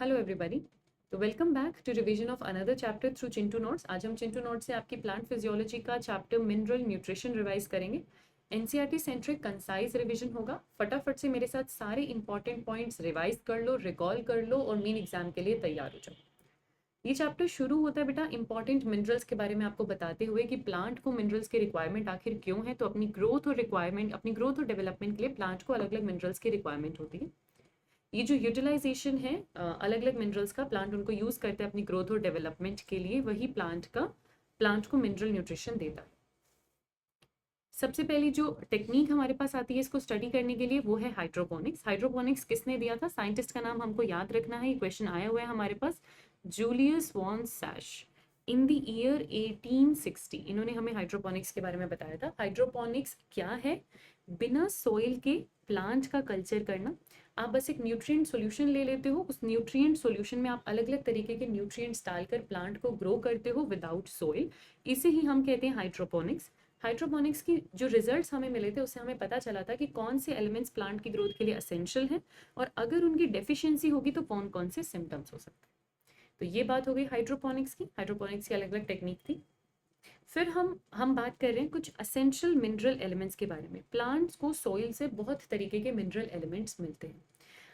Hello everybody. तो welcome back to revision of another chapter through Chintu notes. आज हम Chintu notes से आपकी प्लांट फिजियोलॉजी का चैप्टर मिनरल न्यूट्रिशन रिवाइज करेंगे। एनसीईआरटी सेंट्रिक कंसाइज रिवीजन होगा। फटाफट से मेरे साथ सारे इंपॉर्टेंट पॉइंट्स रिवाइज कर लो, रिकॉल कर लो और मेन एग्जाम के लिए तैयार हो जाओ। ये चैप्टर शुरू होता है बेटा इंपॉर्टेंट मिनरल्स के बारे में आपको बताते हुए कि प्लांट को मिनरल्स की रिक्वायरमेंट आखिर क्यों है। तो अपनी ग्रोथ और डेवलपमेंट के लिए प्लांट को अलग अलग मिनरल्स की रिक्वायरमेंट होती है। ये जो यूटिलाइजेशन है अलग अलग मिनरल्स का, प्लांट उनको यूज करते हैं अपनी ग्रोथ और डेवलपमेंट के लिए, वही प्लांट को मिनरल न्यूट्रिशन देता है। सबसे पहली जो टेक्निक हमारे पास आती है इसको स्टडी करने के लिए वो है हाइड्रोपोनिक्स। हाइड्रोपोनिक्स किसने दिया था? साइंटिस्ट का नाम हमको याद रखना है, ये क्वेश्चन आया हुआ है हमारे पास। Julius von Sachs in the year 1860 इन्होंने हमें हाइड्रोपोनिक्स के बारे में बताया था। हाइड्रोपोनिक्स क्या है? बिना सॉइल के प्लांट का कल्चर करना। आप बस एक न्यूट्रिएंट सॉल्यूशन ले लेते हो, उस न्यूट्रिएंट सॉल्यूशन में आप अलग अलग तरीके के न्यूट्रिएंट्स डालकर प्लांट को ग्रो करते हो विदाउट सॉइल। इसे ही हम कहते हैं हाइड्रोपोनिक्स। हाइड्रोपोनिक्स की जो रिजल्ट्स हमें मिले थे उससे हमें पता चला था कि कौन से एलिमेंट्स प्लांट की ग्रोथ के लिए असेंशियल हैं और अगर उनकी डेफिशिएंसी होगी तो कौन कौन से सिम्टम्स हो सकते हैं। तो ये बात हो गई हाइड्रोपोनिक्स की। हाइड्रोपोनिक्स की अलग अलग टेक्निक थी। फिर हम बात कर रहे हैं कुछ असेंशियल मिनरल एलिमेंट्स के बारे में। प्लांट्स को सॉइल से बहुत तरीके के मिनरल एलिमेंट्स मिलते हैं।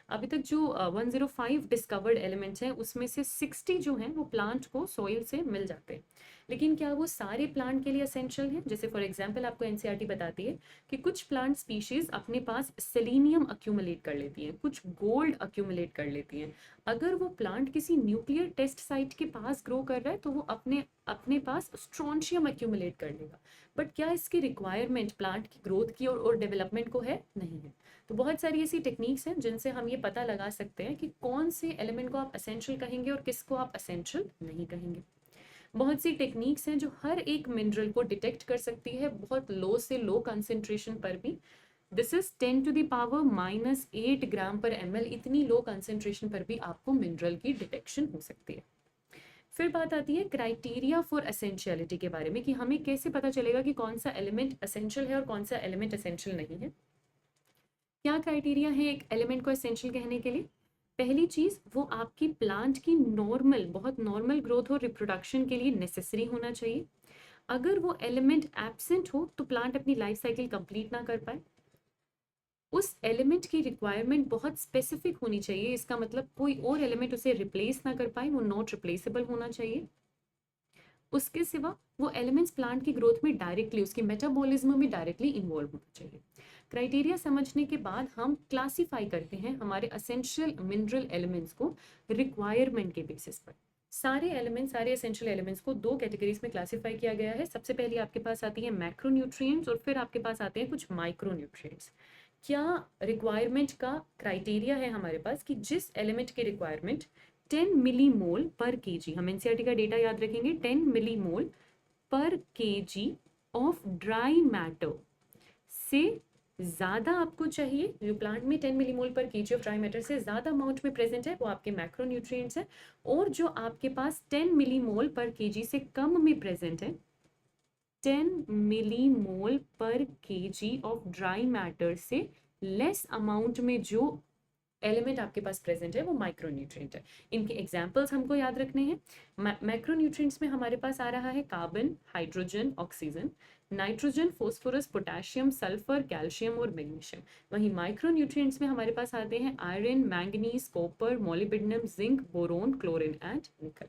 अभी तक जो 105 डिस्कवर्ड एलिमेंट्स हैं उसमें से 60 जो हैं वो प्लांट को सॉइल से मिल जाते हैं। लेकिन क्या वो सारे प्लांट के लिए असेंशियल हैं? जैसे फॉर एग्जांपल आपको एनसीईआरटी बताती है कि कुछ प्लांट स्पीशीज अपने पास सेलेनियम अक्यूमुलेट कर लेती हैं, कुछ गोल्ड अक्यूमुलेट कर लेती हैं। अगर वो प्लांट किसी न्यूक्लियर टेस्ट साइट के पास ग्रो कर रहा है तो वो अपने अपने पास स्ट्रोंशियम अक्यूमुलेट कर लेगा। बट क्या इसकी रिक्वायरमेंट प्लांट की ग्रोथ की और डेवलपमेंट को है? नहीं है। तो बहुत सारी ऐसी टेक्निक्स हैं जिनसे हम ये पता लगा सकते हैं कि कौन से एलिमेंट को आप असेंशियल कहेंगे और किसको आप असेंशियल नहीं कहेंगे। बहुत सी टेक्निक्स हैं जो हर एक मिनरल को डिटेक्ट कर सकती है बहुत लो से लो कंसेंट्रेशन पर भी। This is 10 to the power -8 gram पर ml, इतनी लो कंसेंट्रेशन पर भी आपको मिनरल की डिटेक्शन हो सकती है। फिर बात आती है क्राइटेरिया फॉर असेंशियलिटी के बारे में कि हमें कैसे पता चलेगा कि कौन सा एलिमेंट असेंशियल है और कौन सा एलिमेंट असेंशियल नहीं है। क्या क्राइटेरिया है एक एलिमेंट को एसेंशियल कहने के लिए? पहली चीज, वो आपकी प्लांट की बहुत नॉर्मल ग्रोथ और रिप्रोडक्शन के लिए नेसेसरी होना चाहिए। अगर वो एलिमेंट एब्सेंट हो तो प्लांट अपनी लाइफ साइकिल कंप्लीट ना कर पाए। उस एलिमेंट की रिक्वायरमेंट बहुत स्पेसिफिक होनी चाहिए, इसका मतलब कोई और एलिमेंट उसे रिप्लेस ना कर पाए, वो नॉट रिप्लेसेबल होना चाहिए। उसके सिवा वो एलिमेंट्स प्लांट की ग्रोथ में डायरेक्टली, उसकी मेटाबॉलिज्म में डायरेक्टली इन्वॉल्व होना चाहिए। क्राइटेरिया समझने के बाद हम क्लासिफाई करते हैं हमारे असेंशियल मिनरल एलिमेंट्स को रिक्वायरमेंट के बेसिस पर। सारे एसेंशियल एलिमेंट्स को दो कैटेगरीज में क्लासिफाई किया गया है। सबसे पहले आपके पास आती है मैक्रोन्यूट्रिएंट्स और फिर आपके पास आते हैं कुछ माइक्रोन्यूट्रिएंट्स। क्या रिक्वायरमेंट का क्राइटेरिया है हमारे पास कि जिस एलिमेंट की रिक्वायरमेंट 10 मिलीमोल पर केजी, हम एनसीईआरटी का डेटा याद रखेंगे, 10 मिलीमोल पर केजी ऑफ ड्राई मैटर से ज़्यादा आपको चाहिए, जो प्लांट में 10 मिलीमोल पर केजी ऑफ ड्राई मैटर से ज़्यादा अमाउंट में प्रेजेंट है वो आपके मैक्रोन्यूट्रिएंट्स है। और जो आपके पास 10 मिलीमोल पर केजी से कम में प्रेजेंट है, 10 मिलीमोल पर केजी ऑफ ड्राई मैटर से लेस अमाउंट में जो एलिमेंट आपके पास प्रेजेंट है वो माइक्रोन्यूट्रिएंट है। इनके एग्जांपल्स हमको याद रखने हैं। मैक्रोन्यूट्रिएंट्स में हमारे पास आ रहा है carbon, hydrogen, oxygen, nitrogen, phosphorus, potassium, sulphur, calcium और मैग्नीशियम। वहीं माइक्रोन्यूट्रिएंट्स में हमारे पास आते हैं iron, manganese, copper, molybdenum, zinc, boron, chlorine and निकल।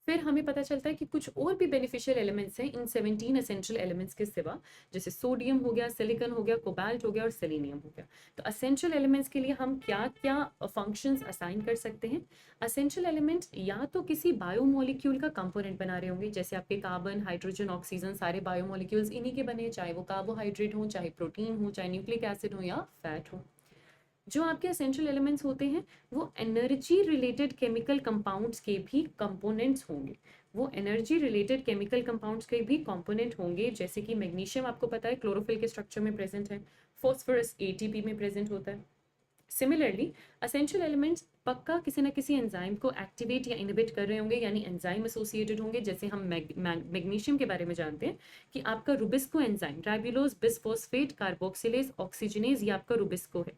फिर हमें पता चलता है कि कुछ और भी बेनिफिशियल एलिमेंट्स हैं इन 17 एसेंशियल एलिमेंट्स के सिवा, जैसे सोडियम हो गया, सिलिकॉन हो गया, कोबाल्ट हो गया और सेलेनियम हो गया। तो असेंशियल एलिमेंट्स के लिए हम क्या क्या फंक्शंस असाइन कर सकते हैं? असेंशियल एलिमेंट्स या तो किसी बायोमोलिक्यूल का कंपोनेंट बना रहे होंगे, जैसे आपके कार्बन, हाइड्रोजन, ऑक्सीजन, सारे बायोमोलिक्यूल्स इन्हीं के बने, चाहे वो कार्बोहाइड्रेट हो, चाहे प्रोटीन हो, चाहे न्यूक्लिक एसिड हो या फैट हो। जो आपके एसेंशियल एलिमेंट्स होते हैं वो एनर्जी रिलेटेड केमिकल कंपाउंड्स के भी कंपोनेंट्स होंगे। वो एनर्जी रिलेटेड केमिकल कंपाउंड्स के भी कंपोनेंट होंगे, जैसे कि मैग्नीशियम आपको पता है क्लोरोफिल के स्ट्रक्चर में प्रेजेंट है, फॉस्फोरस एटीपी में प्रेजेंट होता है, सिमिलरली असेंशियल एलिमेंट्स पक्का किसी ना किसी एंजाइम को एक्टिवेट या इनहिबिट कर रहे होंगे, यानी एंजाइम एसोसिएटेड होंगे। जैसे हम मैग्नीशियम के बारे में जानते हैं कि आपका Rubisco enzyme राइबोलोज bisphosphate carboxylase oxygenase, ये आपका रुबिस्को है,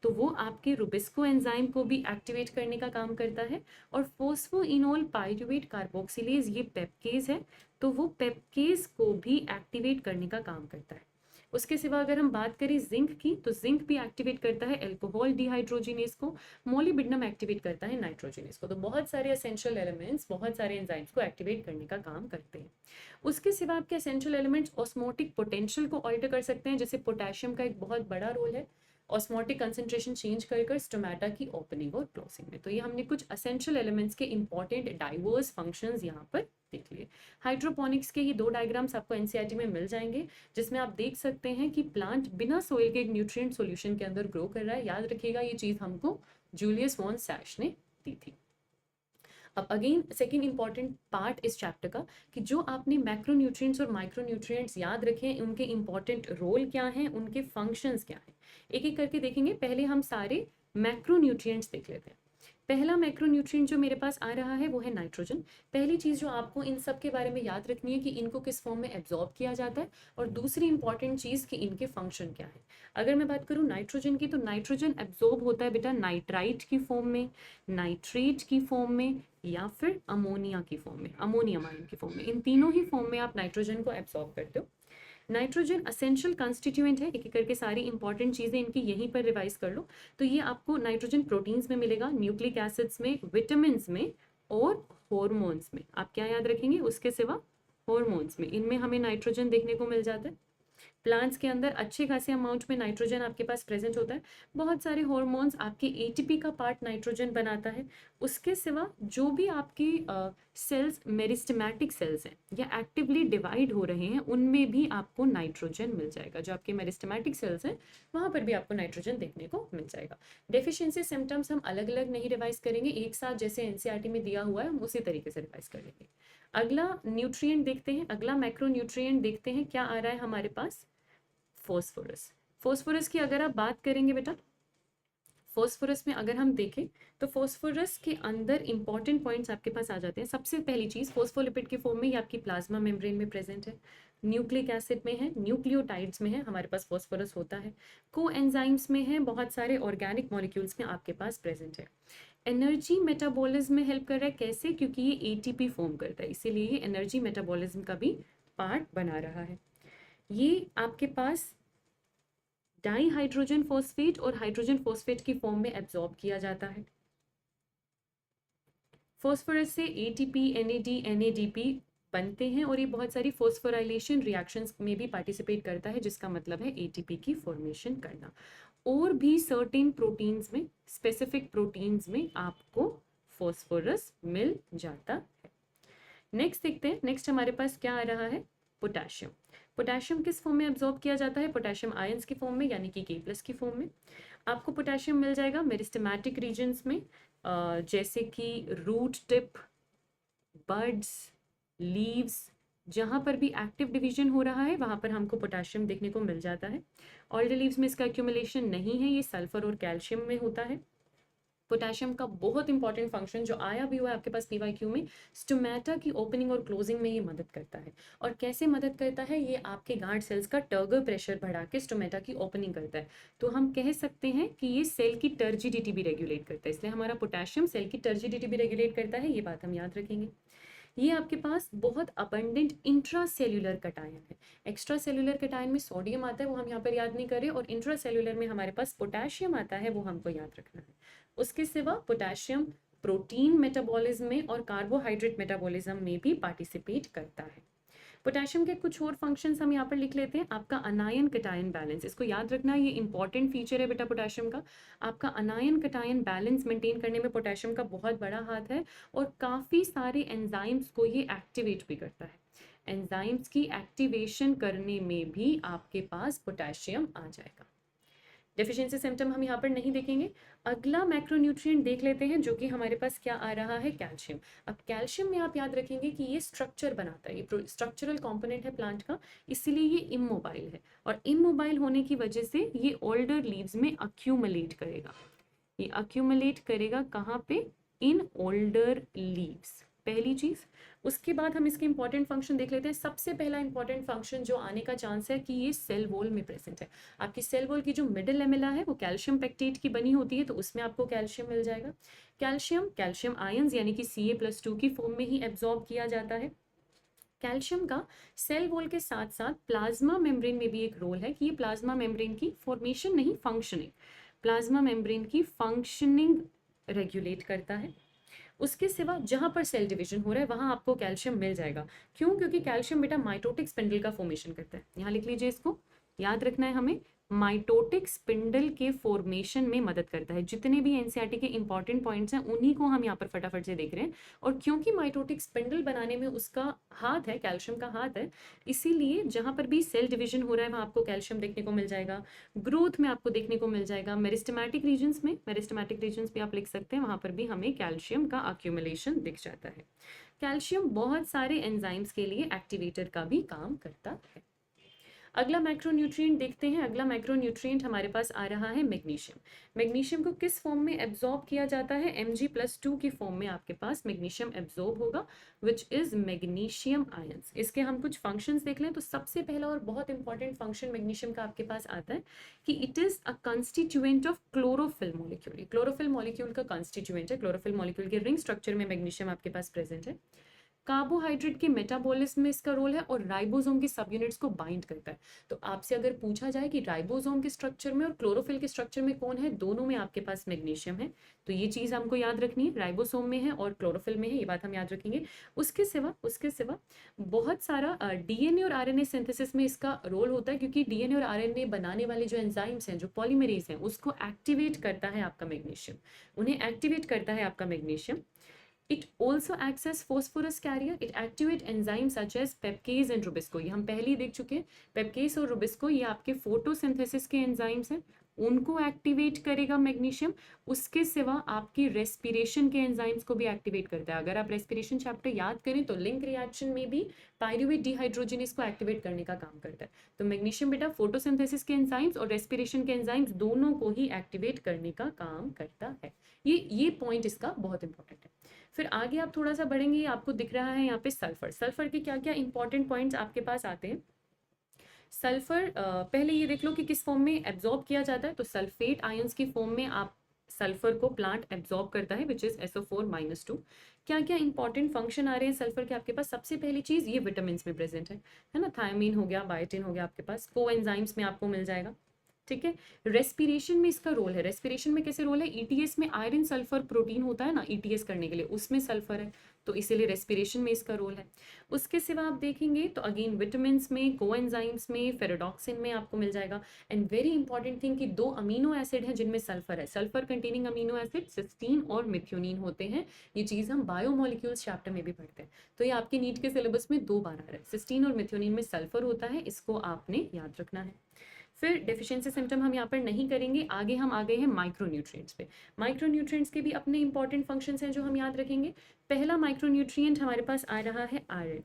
तो वो आपके रुबिस्को एंजाइम को भी एक्टिवेट करने का काम करता है। और फोस्फोइनोल पाइरुवेट कार्बोक्सिलेज ये पेप्केज है, तो वो पेप्केज को भी एक्टिवेट करने का काम करता है। उसके सिवा अगर हम बात करें जिंक की, तो जिंक भी एक्टिवेट करता है अल्कोहल डिहाइड्रोजिनेज को, मोलिब्डेनम एक्टिवेट करता है नाइट्रोजिनेज को। तो बहुत सारे एसेंशियल एलिमेंट्स बहुत सारे एंजाइम्स को एक्टिवेट करने का काम करते हैं। उसके सिवा आपके एसेंशियल एलिमेंट्स ऑस्मोटिक पोटेंशियल को ऑल्टर कर सकते हैं, जैसे पोटेशियम का एक बहुत बड़ा रोल है ऑस्मोटिक कंसंट्रेशन चेंज कर स्टोमेटा की ओपनिंग और क्लोजिंग में। तो ये हमने कुछ एसेंशियल एलिमेंट्स के इंपॉर्टेंट डाइवर्स फंक्शंस यहाँ पर देख लिए। हाइड्रोपोनिक्स के ही 2 डायग्राम्स आपको एनसीईआरटी में मिल जाएंगे, जिसमें आप देख सकते हैं कि प्लांट बिना सोइल के एक न्यूट्रिएंट सॉल्यूशन के अंदर ग्रो कर रहा है। याद रखिएगा ये चीज हमको जूलियस वॉन सैश ने दी थी। अब अगेन सेकेंड इंपॉर्टेंट पार्ट इस चैप्टर का कि जो आपने मैक्रोन्यूट्रिएंट्स और माइक्रोन्यूट्रिएंट्स याद रखे, उनके इंपॉर्टेंट रोल क्या हैं, उनके फंक्शंस क्या हैं, एक एक करके देखेंगे। पहले हम सारे मैक्रोन्यूट्रिएंट्स देख लेते हैं। पहला मैक्रोन्यूट्रिएंट जो मेरे पास आ रहा है वो है नाइट्रोजन। पहली चीज जो आपको इन सब के बारे में याद रखनी है कि इनको किस फॉर्म में एब्जॉर्ब किया जाता है, और दूसरी इंपॉर्टेंट चीज कि इनके फंक्शन क्या है। अगर मैं बात करूं नाइट्रोजन की, तो नाइट्रोजन एब्जॉर्ब होता है बेटा नाइट्राइट की फॉर्म में, नाइट्रेट की फॉर्म में, या फिर अमोनिया की फॉर्म में, अमोनियम आयन की फॉर्म में। इन तीनों ही फॉर्म में आप नाइट्रोजन को एब्जॉर्ब करते हो। नाइट्रोजन असेंशियल कंस्टिट्यूएंट है, एक एक करके सारी इंपॉर्टेंट चीजें इनकी यहीं पर रिवाइज कर लो। तो ये आपको नाइट्रोजन प्रोटीन्स में मिलेगा, न्यूक्लिक एसिड्स में, विटामिन्स में और हॉर्मोन्स में। आप क्या याद रखेंगे उसके सिवा? हॉर्मोन्स में, इनमें हमें नाइट्रोजन देखने को मिल जाता है। प्लांट्स के अंदर अच्छे खासे अमाउंट में नाइट्रोजन आपके पास प्रेजेंट होता है। बहुत सारे हॉर्मोन्स आपके एटीपी का पार्ट नाइट्रोजन बनाता है। उसके सिवा जो भी आपके सेल्स मेरिस्टेमेटिक सेल्स हैं या एक्टिवली डिवाइड हो रहे हैं, उनमें भी आपको नाइट्रोजन मिल जाएगा। जो आपके मेरिस्टेमेटिक सेल्स हैं वहां पर भी आपको नाइट्रोजन देखने को मिल जाएगा। डेफिशिएंसी सिम्टम्स हम अलग अलग नहीं रिवाइज करेंगे, एक साथ जैसे एनसीईआरटी में दिया हुआ है हम उसी तरीके से रिवाइज कर लेंगे। अगला न्यूट्रिएंट देखते हैं, अगला मैक्रो न्यूट्रिएंट देखते हैं क्या आ रहा है हमारे पास। फॉस्फोरस। फॉस्फोरस की अगर आप बात करेंगे बेटा, फॉस्फोरस में अगर हम देखें तो फॉस्फोरस के अंदर इंपॉर्टेंट पॉइंट्स आपके पास आ जाते हैं। सबसे पहली चीज फॉस्फोलिपिड के फॉर्म में ये आपकी प्लाज्मा मेम्ब्रेन में प्रेजेंट है, न्यूक्लिक एसिड में है, न्यूक्लियोटाइड्स में है, हमारे पास फॉस्फोरस होता है, कोएंजाइम्स में है, बहुत सारे ऑर्गेनिक मॉलिक्यूल्स में आपके पास प्रेजेंट है। एनर्जी मेटाबॉलिज्म में हेल्प कर रहा है, कैसे? क्योंकि ये एटीपी फॉर्म करता है, इसीलिए ये एनर्जी मेटाबॉलिज्म का भी पार्ट बना रहा है। ये आपके पास डाई हाइड्रोजन फॉस्फेट और हाइड्रोजन फॉस्फेट की फॉर्म में एब्जॉर्ब किया जाता है। फॉस्फोरस से एटीपी, एनएडी, एनएडीपी बनते हैं और ये बहुत सारी फॉस्फोराइलेशन रिएक्शंस में भी पार्टिसिपेट करता है, जिसका मतलब है एटीपी की फॉर्मेशन करना। और भी सर्टेन प्रोटीन्स में, स्पेसिफिक प्रोटीन्स में आपको फॉस्फोरस मिल जाता है। नेक्स्ट देखते हैं, नेक्स्ट हमारे पास क्या आ रहा है? पोटेशियम। पोटेशियम किस फॉर्म में एब्जॉर्ब किया जाता है? पोटेशियम आयंस की फॉर्म में, यानी कि K+ की फॉर्म में। आपको पोटेशियम मिल जाएगा मेरिस्टेमेटिक रीजन्स में, जैसे कि रूट टिप, बड्स, लीव्स, जहां पर भी एक्टिव डिवीजन हो रहा है वहां पर हमको पोटेशियम देखने को मिल जाता है। ऑल्डर लीव्स में इसका एक्यूमुलेशन नहीं है, ये सल्फर और कैल्शियम में होता है। पोटेशियम का बहुत इंपॉर्टेंट फंक्शन जो आया भी हुआ है आपके पास पीवाईक्यू में, स्टोमेटा की ओपनिंग और क्लोजिंग में ये मदद करता है। और कैसे मदद करता है? ये आपके गार्ड सेल्स का टर्गर प्रेशर बढ़ा के स्टोमेटा की ओपनिंग करता है। तो हम कह सकते हैं कि ये सेल की टर्जिडिटी भी रेगुलेट करता है, इसलिए हमारा पोटेशियम सेल की टर्जिडिटी भी रेगुलेट करता है, ये बात हम याद रखेंगे। ये आपके पास बहुत अबंडेंट इंट्रासेल्यूलर कटायन है। एक्स्ट्रा सेल्यूलर कटायन में सोडियम आता है, वो हम यहाँ पर याद नहीं करें, और इंट्रासेल्यूलर में हमारे पास पोटेशियम आता है, वो हमको याद रखना है। उसके सिवा पोटेशियम प्रोटीन मेटाबॉलिज्म में और कार्बोहाइड्रेट मेटाबॉलिज्म में भी पार्टिसिपेट करता है। पोटेशियम के कुछ और फंक्शंस हम यहाँ पर लिख लेते हैं। आपका अनायन कटायन बैलेंस, इसको याद रखना, ये इंपॉर्टेंट फीचर है बेटा पोटेशियम का। आपका अनायन कटायन बैलेंस मेंटेन करने में पोटेशियम का बहुत बड़ा हाथ है, और काफ़ी सारे एंजाइम्स को ये एक्टिवेट भी करता है। एंजाइम्स की एक्टिवेशन करने में भी आपके पास पोटेशियम आ जाएगा। डेफिशिएंसी सिम्टम हम यहाँ पर नहीं देखेंगे। अगला मैक्रोन्यूट्रिएंट देख लेते हैं, जो कि हमारे पास क्या आ रहा है? कैल्शियम। अब कैल्शियम में आप याद रखेंगे कि ये स्ट्रक्चर बनाता है, ये स्ट्रक्चरल कंपोनेंट है प्लांट का, इसीलिए ये इमोबाइल है, और इमोबाइल होने की वजह से ये ओल्डर लीव्स में अक्यूमुलेट करेगा। ये अक्यूमुलेट करेगा कहाँ पे, इन ओल्डर लीव्स, पहली चीज। उसके बाद हम इसके इंपॉर्टेंट फंक्शन देख लेते हैं। सबसे पहला इंपॉर्टेंट फंक्शन जो आने का चांस है कि ये सेल वॉल में प्रेजेंट है। आपकी सेल वॉल की जो मिडिल लेमेला है वो कैल्शियम पेक्टेट की बनी होती है, तो उसमें आपको कैल्शियम मिल जाएगा। कैल्शियम आयंस यानी कि Ca+2 की फॉर्म में ही एब्जॉर्ब किया जाता है। कैल्शियम का सेल वॉल के साथ साथ प्लाज्मा मेम्ब्रेन में भी एक रोल है कि ये प्लाज्मा मेम्ब्रेन की फॉर्मेशन नहीं, फंक्शनिंग, प्लाज्मा मेम्ब्रेन की फंक्शनिंग रेगुलेट करता है। उसके सिवा जहां पर सेल डिवीजन हो रहा है वहां आपको कैल्शियम मिल जाएगा। क्यों? क्योंकि कैल्शियम बेटा माइटोटिक स्पिंडल का फॉर्मेशन करता है। यहाँ लिख लीजिए, इसको याद रखना है हमें, माइटोटिक स्पिंडल के फॉर्मेशन में मदद करता है। जितने भी एनसीईआरटी के इंपॉर्टेंट पॉइंट्स हैं उन्हीं को हम यहाँ पर फटाफट से देख रहे हैं। और क्योंकि माइटोटिक स्पिंडल बनाने में उसका हाथ है, कैल्शियम का हाथ है, इसीलिए जहां पर भी सेल डिवीजन हो रहा है वहां आपको कैल्शियम देखने को मिल जाएगा। ग्रोथ में आपको देखने को मिल जाएगा। मेरिस्टेमेटिक रीजन्स में, मेरिस्टेमेटिक रीजन्स भी आप लिख सकते हैं, वहां पर भी हमें कैल्शियम का अक्यूमुलेशन दिख जाता है। कैल्शियम बहुत सारे एंजाइम्स के लिए एक्टिवेटर का भी काम करता है। अगला मैक्रोन्यूट्रिएंट देखते हैं। अगला मैक्रोन्यूट्रिएंट हमारे पास आ रहा है मैग्नीशियम। मैग्नीशियम को किस फॉर्म में एब्जॉर्ब किया जाता है? Mg+2 की फॉर्म में आपके पास मैग्नीशियम एब्जॉर्ब होगा, विच इज मैग्नीशियम आयंस। इसके हम कुछ फंक्शंस देख लें तो सबसे पहला और बहुत इंपॉर्टेंट फंक्शन मैग्नीशियम का आपके पास आता है कि it is a constituent of chlorophyll molecule. Chlorophyll molecule का कंस्टिट्यूएंट है। क्लोरोफिल मॉलिक्यूल के रिंग स्ट्रक्चर में मैग्नीशियम आपके पास प्रेजेंट है। कार्बोहाइड्रेट के मेटाबॉलिज्म में इसका रोल है और राइबोसोम की सब यूनिट्स को बाइंड करता है। तो आपसे अगर पूछा जाए कि राइबोसोम के स्ट्रक्चर में और क्लोरोफिल के स्ट्रक्चर में कौन है, दोनों में आपके पास मैग्नीशियम है। तो ये चीज हमको याद रखनी है, राइबोसोम में है और क्लोरोफिल में है, ये बात हम याद रखेंगे। उसके सिवा बहुत सारा डीएनए और आरएनए सिंथेसिस में इसका रोल होता है, क्योंकि डीएनए और आरएनए बनाने वाले जो एंजाइम्स हैं, जो पॉलीमरेज हैं, उसको एक्टिवेट करता है आपका मैग्नीशियम, उन्हें एक्टिवेट करता है आपका magnesium. It also acts as phosphorus carrier. It activate enzymes such as pepcase and rubisco. ये हम पहले ही देख चुके हैं। पेपकेस और रुबिस्को ये आपके फोटोसिंथेसिस के एंजाइम्स हैं, उनको एक्टिवेट करेगा मैग्नीशियम। उसके सिवा आपकी रेस्पिरेशन के एंजाइम्स को भी एक्टिवेट करता है। अगर आप रेस्पिरेशन चैप्टर याद करें तो लिंक रिएक्शन में भी पायरुवेट डिहाइड्रोजिनेस को एक्टिवेट करने का काम करता है। तो मैग्नीशियम बेटा फोटोसिंथेसिस के एंजाइम्स और रेस्पिरेशन के एंजाइम्स दोनों को ही एक्टिवेट करने का काम करता है। ये पॉइंट इसका बहुत इंपॉर्टेंट है। फिर आगे आप थोड़ा सा बढ़ेंगे, आपको दिख रहा है यहाँ पे सल्फर। सल्फर के क्या क्या इंपॉर्टेंट पॉइंट्स आपके पास आते हैं। सल्फर पहले ये देख लो कि किस फॉर्म में एब्जॉर्ब किया जाता है। तो सल्फेट आयंस की फॉर्म में आप सल्फर को प्लांट एब्जॉर्ब करता है, विच इज SO4-2। क्या क्या इंपॉर्टेंट फंक्शन आ रहे हैं सल्फर के आपके पास? सबसे पहली चीज ये विटामिन में प्रेजेंट है ना, थायमीन हो गया, बायोटिन हो गया, आपके पास कोएंजाइम्स में आपको मिल जाएगा। ठीक है। रेस्पिरेशन में इसका रोल है। रेस्पिरेशन में कैसे रोल है? ईटीएस में आयरन सल्फर प्रोटीन होता है ना ईटीएस करने के लिए, उसमें सल्फर है, तो इसीलिए रेस्पिरेशन में इसका रोल है। उसके सिवा आप देखेंगे तो अगेन विटामिन में, कोएंजाइम्स में, फेरोडॉक्सिन में आपको मिल जाएगा। एंड वेरी इंपॉर्टेंट थिंग कि 2 अमीनो एसिड हैं जिनमें सल्फर है। Sulphur containing amino acid cysteine और मिथ्योनिन होते हैं। ये चीज हम बायोमोलिक्यूल्स चैप्टर में भी पढ़ते हैं। तो ये आपके नीट के सिलेबस में 2 बार आ रहा है। सिस्टीन और मिथ्योनिन में सल्फर होता है, इसको आपने याद रखना है। फिर डेफिशिएंसी सिम्टम हम यहाँ पर नहीं करेंगे। आगे हम आ गए हैं माइक्रोन्यूट्रिएंट्स पे। माइक्रोन्यूट्रिएंट्स के भी अपने इंपॉर्टेंट फंक्शंस हैं जो हम याद रखेंगे। पहला माइक्रोन्यूट्रिएंट हमारे पास आ रहा है आयरन।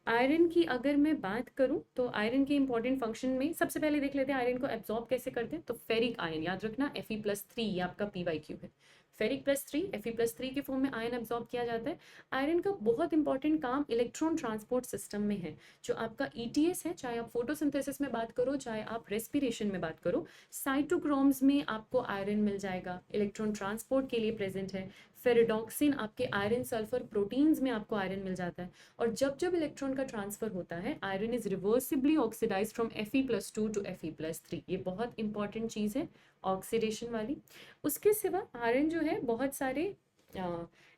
आयरन की अगर मैं बात करूं तो आयरन के इंपॉर्टेंट फंक्शन में सबसे पहले देख लेते हैं आयरन को एब्जॉर्ब कैसे करते हैं। तो फेरिक आयन याद रखना, Fe+3 ये आपका PyQ है। फेरिक+3 Fe+3 के फॉर्म में आयन एब्जॉर्ब किया जाता है। आयरन का बहुत इंपॉर्टेंट काम इलेक्ट्रॉन ट्रांसपोर्ट सिस्टम में है। जो आपका ETS है, चाहे आप फोटोसिंथेसिस में बात करो, चाहे आप रेस्पिरेशन में बात करो, साइटोक्रोम्स में आपको आयरन मिल जाएगा, इलेक्ट्रॉन ट्रांसपोर्ट के लिए प्रेजेंट है। फेरिडॉक्सिन आपके आयरन सल्फर प्रोटीन्स में आपको आयरन मिल जाता है। और जब जब इलेक्ट्रॉन का ट्रांसफर होता है, iron is reversibly oxidised from Fe+2 to Fe+3। ये बहुत इंपॉर्टेंट चीज है ऑक्सीडेशन वाली। उसके सिवा आयरन जो है बहुत सारे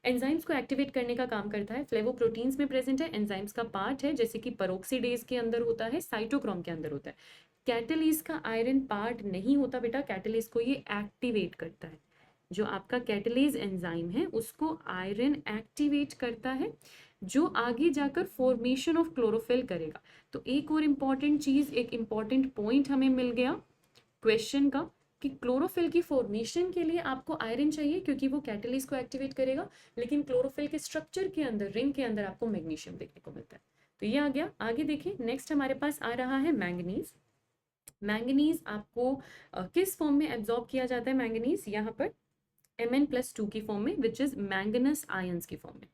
एंजाइम्स को एक्टिवेट करने का काम करता है। फ्लेवोप्रोटीन्स में प्रेजेंट है, एंजाइम्स का पार्ट है, जैसे कि पेरोक्सीडेज के अंदर होता है, साइटोक्रोम के अंदर होता है। कैटलीज का आयरन पार्ट नहीं होता बेटा, कैटलीज को ये एक्टिवेट करता है। जो आपका कैटलीज एंजाइम है उसको आयरन एक्टिवेट करता है, जो आगे जाकर फॉर्मेशन ऑफ क्लोरोफिल करेगा। तो एक और इम्पॉर्टेंट चीज, एक इम्पॉर्टेंट पॉइंट हमें मिल गया क्वेश्चन का कि क्लोरोफिल की फॉर्मेशन के लिए आपको आयरन चाहिए, क्योंकि वो कैटलिस्ट को एक्टिवेट करेगा। लेकिन क्लोरोफिल के स्ट्रक्चर के अंदर, रिंग के अंदर आपको मैग्नीशियम देखने को मिलता है। तो ये आ गया। आगे देखिए, नेक्स्ट हमारे पास आ रहा है मैंगनीज। मैंगनीज आपको किस फॉर्म में एब्जॉर्ब किया जाता है? मैंगनीज यहाँ पर Mn+2 की फॉर्म में, विच इज मैंगनस आयंस की फॉर्म में।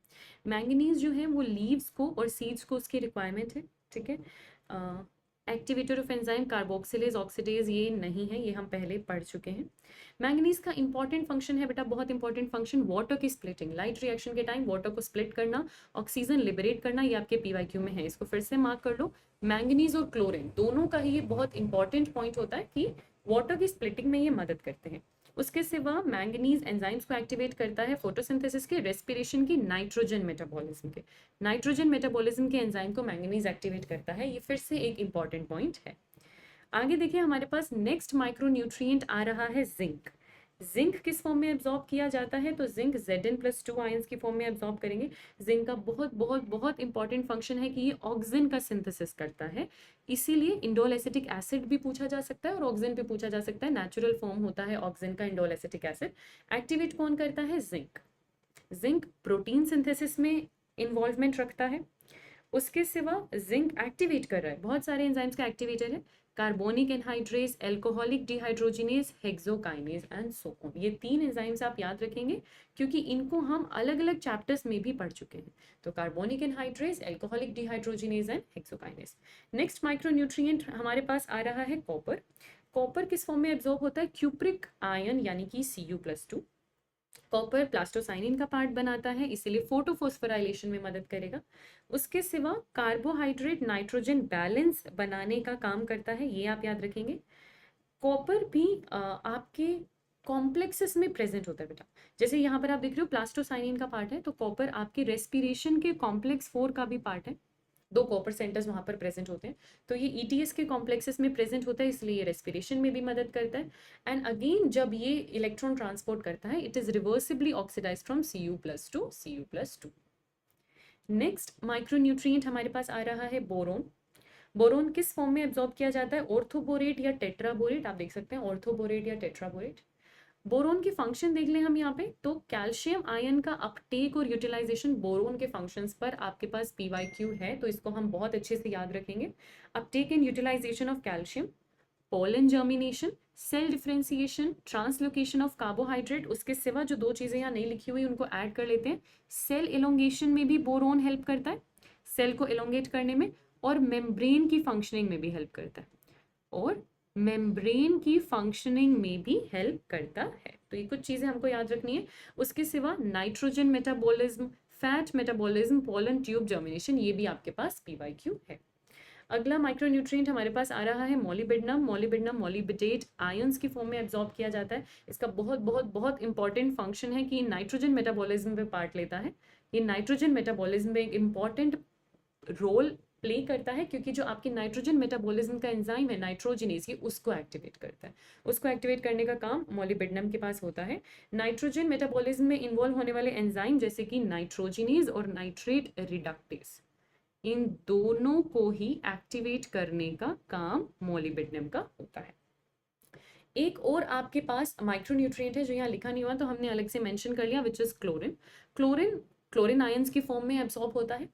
मैंगनीज जो है वो लीव्स को और सीड्स को उसकी रिक्वायरमेंट है, ठीक है। Activator of enzyme carboxylase oxidase ये नहीं है, ये हम पहले पढ़ चुके हैं। मैंगनीज का इंपॉर्टेंट फंक्शन है बेटा, बहुत इंपॉर्टेंट फंक्शन, वाटर की स्प्लिटिंग, लाइट रिएक्शन के टाइम वाटर को स्प्लिट करना, ऑक्सीजन लिबरेट करना, ये आपके पीवाईक्यू में है, इसको फिर से मार्क कर लो। मैंगनीज और क्लोरीन दोनों का ही ये बहुत इंपॉर्टेंट पॉइंट होता है कि वाटर की स्प्लिटिंग में ये मदद करते हैं। उसके सिवा मैंगनीज एंजाइम्स को एक्टिवेट करता है फोटोसिंथेसिस के, रेस्पिरेशन की, नाइट्रोजन मेटाबॉलिज्म के। नाइट्रोजन मेटाबॉलिज्म के एंजाइम को मैंगनीज एक्टिवेट करता है, ये फिर से एक इंपॉर्टेंट पॉइंट है। आगे देखिए हमारे पास नेक्स्ट माइक्रोन्यूट्रिएंट आ रहा है जिंक। जिंक किस फॉर्म में एब्जॉर्ब किया जाता है, तो जिंक Zn+2 आयंस की फॉर्म में एब्जॉर्ब करेंगे। जिंक का बहुत बहुत बहुत इंपॉर्टेंट फंक्शन है कि ये ऑक्सीजन का सिंथेसिस करता है, इसीलिए इंडोल एसिटिक एसिड भी पूछा जा सकता है और ऑक्सीजन भी पूछा जा सकता है, नेचुरल फॉर्म होता है ऑक्सीजन का इंडोल एसिटिक एसिड। एक्टिवेट कौन करता है, जिंक। जिंक प्रोटीन सिंथेसिस में इन्वॉल्वमेंट रखता है। उसके सिवा जिंक एक्टिवेट कर रहा है बहुत सारे एंजाइम्स का एक्टिवेटर है, carbonic anhydrase, alcoholic dehydrogenase, hexokinase and so on. ये 3 एंजाइम्स आप याद रखेंगे क्योंकि इनको हम अलग अलग चैप्टर्स में भी पढ़ चुके हैं। तो carbonic anhydrase, alcoholic dehydrogenase and hexokinase. Next micronutrient हमारे पास आ रहा है कॉपर। कॉपर किस फॉर्म में एब्जॉर्ब होता है, क्यूप्रिक आयन यानी कि Cu+2। कॉपर प्लास्टोसाइनिन का पार्ट बनाता है, इसीलिए फोटोफॉस्फोराइलेशन में मदद करेगा। उसके सिवा कार्बोहाइड्रेट नाइट्रोजन बैलेंस बनाने का काम करता है, ये आप याद रखेंगे। कॉपर भी आपके कॉम्प्लेक्सेस में प्रेजेंट होता है बेटा, जैसे यहाँ पर आप देख रहे हो प्लास्टोसाइनिन का पार्ट है, तो कॉपर आपके रेस्पिरेशन के कॉम्प्लेक्स 4 का भी पार्ट है। 2 कॉपर सेंटर्स वहां पर प्रेजेंट होते हैं, तो ये ईटीएस के कॉम्प्लेक्सेस में प्रेजेंट होता है, इसलिए ये रेस्पिरेशन में भी मदद करता है। एंड अगेन जब ये इलेक्ट्रॉन ट्रांसपोर्ट करता है, it is reversibly oxidise from Cu+2 next micronutrient हमारे पास आ रहा है बोरोन। बोरोन किस फॉर्म में एब्जॉर्ब किया जाता है, ऑर्थोबोरेट या टेट्राबोरेट, आप देख सकते हैं ऑर्थोबोरेट या टेट्राबोरेट। बोरोन की फंक्शन देख लें हम यहाँ पे, तो कैल्शियम आयन का अपटेक और यूटिलाइजेशन बोरोन के फंक्शंस पर आपके पास पीवाईक्यू है, तो इसको हम बहुत अच्छे से याद रखेंगे। Uptake and utilisation of calcium, pollen germination, cell differentiation, translocation of carbohydrate. उसके सिवा जो 2 चीजें यहाँ नहीं लिखी हुई उनको ऐड कर लेते हैं। सेल इलोंगेशन में भी बोरोन हेल्प करता है, सेल को इलोंगेट करने में, और मेम्ब्रेन की फंक्शनिंग में भी हेल्प करता है, और मेम्ब्रेन की फंक्शनिंग में भी हेल्प करता है। तो ये कुछ चीजें हमको याद रखनी है। उसके सिवा nitrogen metabolism, fat metabolism, pollen tube germination, ये भी आपके पास पीवाईक्यू है। अगला माइक्रोन्यूट्रिएंट हमारे पास आ रहा है मोलिबिडनम। मोलिबिडनम मोलिबिडेट आयंस की फॉर्म में एब्जॉर्ब किया जाता है। इसका बहुत बहुत बहुत इंपॉर्टेंट फंक्शन है कि नाइट्रोजन मेटाबॉलिज्म पे पार्ट लेता है। ये नाइट्रोजन मेटाबॉलिज्म में एक इंपॉर्टेंट रोल प्ले करता है, क्योंकि जो आपकी नाइट्रोजन मेटाबॉलिज्म का एंजाइम है नाइट्रोजिनेज, ये उसको एक्टिवेट करता है। उसको एक्टिवेट करने का काम मोलिबिडनम के पास होता है। नाइट्रोजन मेटाबॉलिज्म में इन्वॉल्व होने वाले एंजाइम जैसे कि नाइट्रोजिनेज और नाइट्रेट रिडक्टेज, इन दोनों को ही एक्टिवेट करने का काम मोलिबिडनम का होता है। एक और आपके पास माइक्रोन्यूट्रिएंट है जो यहाँ लिखा नहीं हुआ, तो हमने अलग से मेंशन कर लिया, which is chlorine. Chlorine ions की फॉर्म में एब्सॉर्ब होता है।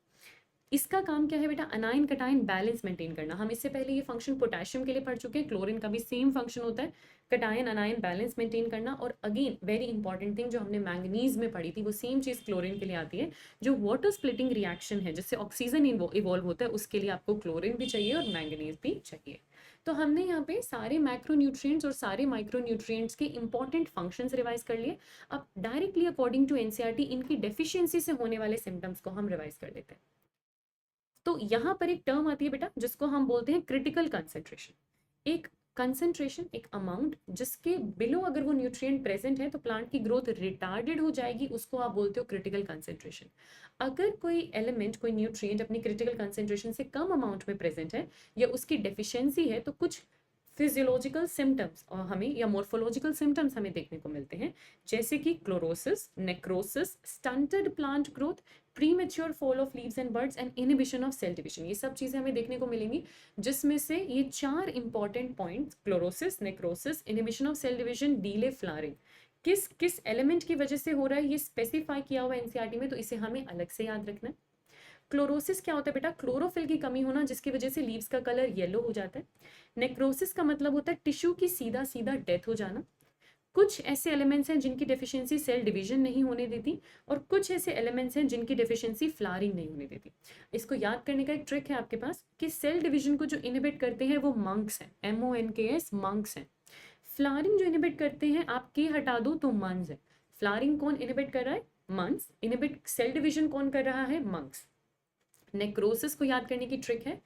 इसका काम क्या है बेटा, अनायन कटायन बैलेंस मेंटेन करना। हम इससे पहले ये फंक्शन पोटेशियम के लिए पढ़ चुके हैं, क्लोरीन का भी सेम फंक्शन होता है, कटायन अनायन बैलेंस मेंटेन करना। और अगेन वेरी इंपॉर्टेंट थिंग जो हमने मैंगनीज में पढ़ी थी, वो सेम चीज क्लोरीन के लिए आती है। जो वाटर स्प्लिटिंग रिएक्शन है जिससे ऑक्सीजन इवॉल्व होता है, उसके लिए आपको क्लोरीन भी चाहिए और मैंगनीज भी चाहिए। तो हमने यहाँ पे सारे मैक्रोन्यूट्रिएंट्स और सारे माइक्रोन्यूट्रिएंट्स के इंपॉर्टेंट फंक्शंस रिवाइज कर लिए। अब डायरेक्टली अकॉर्डिंग टू एनसीईआरटी इनकी डेफिशिएंसी से होने वाले सिम्टम्स को हम रिवाइज कर लेते हैं। तो यहाँ पर एक टर्म आती है बेटा जिसको हम बोलते हैं क्रिटिकल कंसेंट्रेशन। एक कंसेंट्रेशन, एक अमाउंट जिसके बिलो अगर वो न्यूट्रिएंट प्रेजेंट है तो प्लांट की ग्रोथ रिटार्डेड हो जाएगी, उसको आप बोलते हो क्रिटिकल कंसेंट्रेशन। अगर कोई एलिमेंट, कोई न्यूट्रिएंट अपनी क्रिटिकल कंसेंट्रेशन से कम अमाउंट में प्रेजेंट है या उसकी डेफिशिएंसी है, तो कुछ फिजियोलॉजिकल सिम्टम्स हमें या मोर्फोलॉजिकल सिम्टम्स हमें देखने को मिलते हैं, जैसे कि chlorosis, necrosis, stunted plant growth, premature fall of leaves and birds and inhibition of cell division. ये सब चीजें हमें देखने को मिलेंगी, जिसमें से ये 4 important points, chlorosis, necrosis, inhibition of cell division, delay flowering, किस किस एलिमेंट की वजह से हो रहा है ये स्पेसिफाई किया हुआ है एनसीईआरटी में, तो इसे हमें अलग से याद रखना है। क्लोरोसिस क्या होता है बेटा, क्लोरोफिल की कमी होना जिसकी वजह से लीव्स का कलर येलो हो जाता है। नेक्रोसिस का मतलब होता है टिश्यू की सीधा सीधा डेथ हो जाना। कुछ ऐसे एलिमेंट्स हैं जिनकी डेफिशिएंसी सेल डिवीजन नहीं होने देती, और कुछ ऐसे एलिमेंट्स हैं जिनकी डेफिशिएंसी फ्लावरिंग नहीं होने देती। इसको याद करने का एक ट्रिक है आपके पास कि सेल डिवीजन को जो इनहिबिट करते हैं वो मंक्स हैं, MONKS, मंक्स हैं। फ्लावरिंग जो इनहिबिट करते हैं, आप के हटा दो तो मंस है। फ्लावरिंग कौन इनहिबिट कर रहा है? मंस। इनहिबिट सेल डिवीजन कौन कर रहा है? मंक्स। नेक्रोसिस को याद करने की ट्रिक है,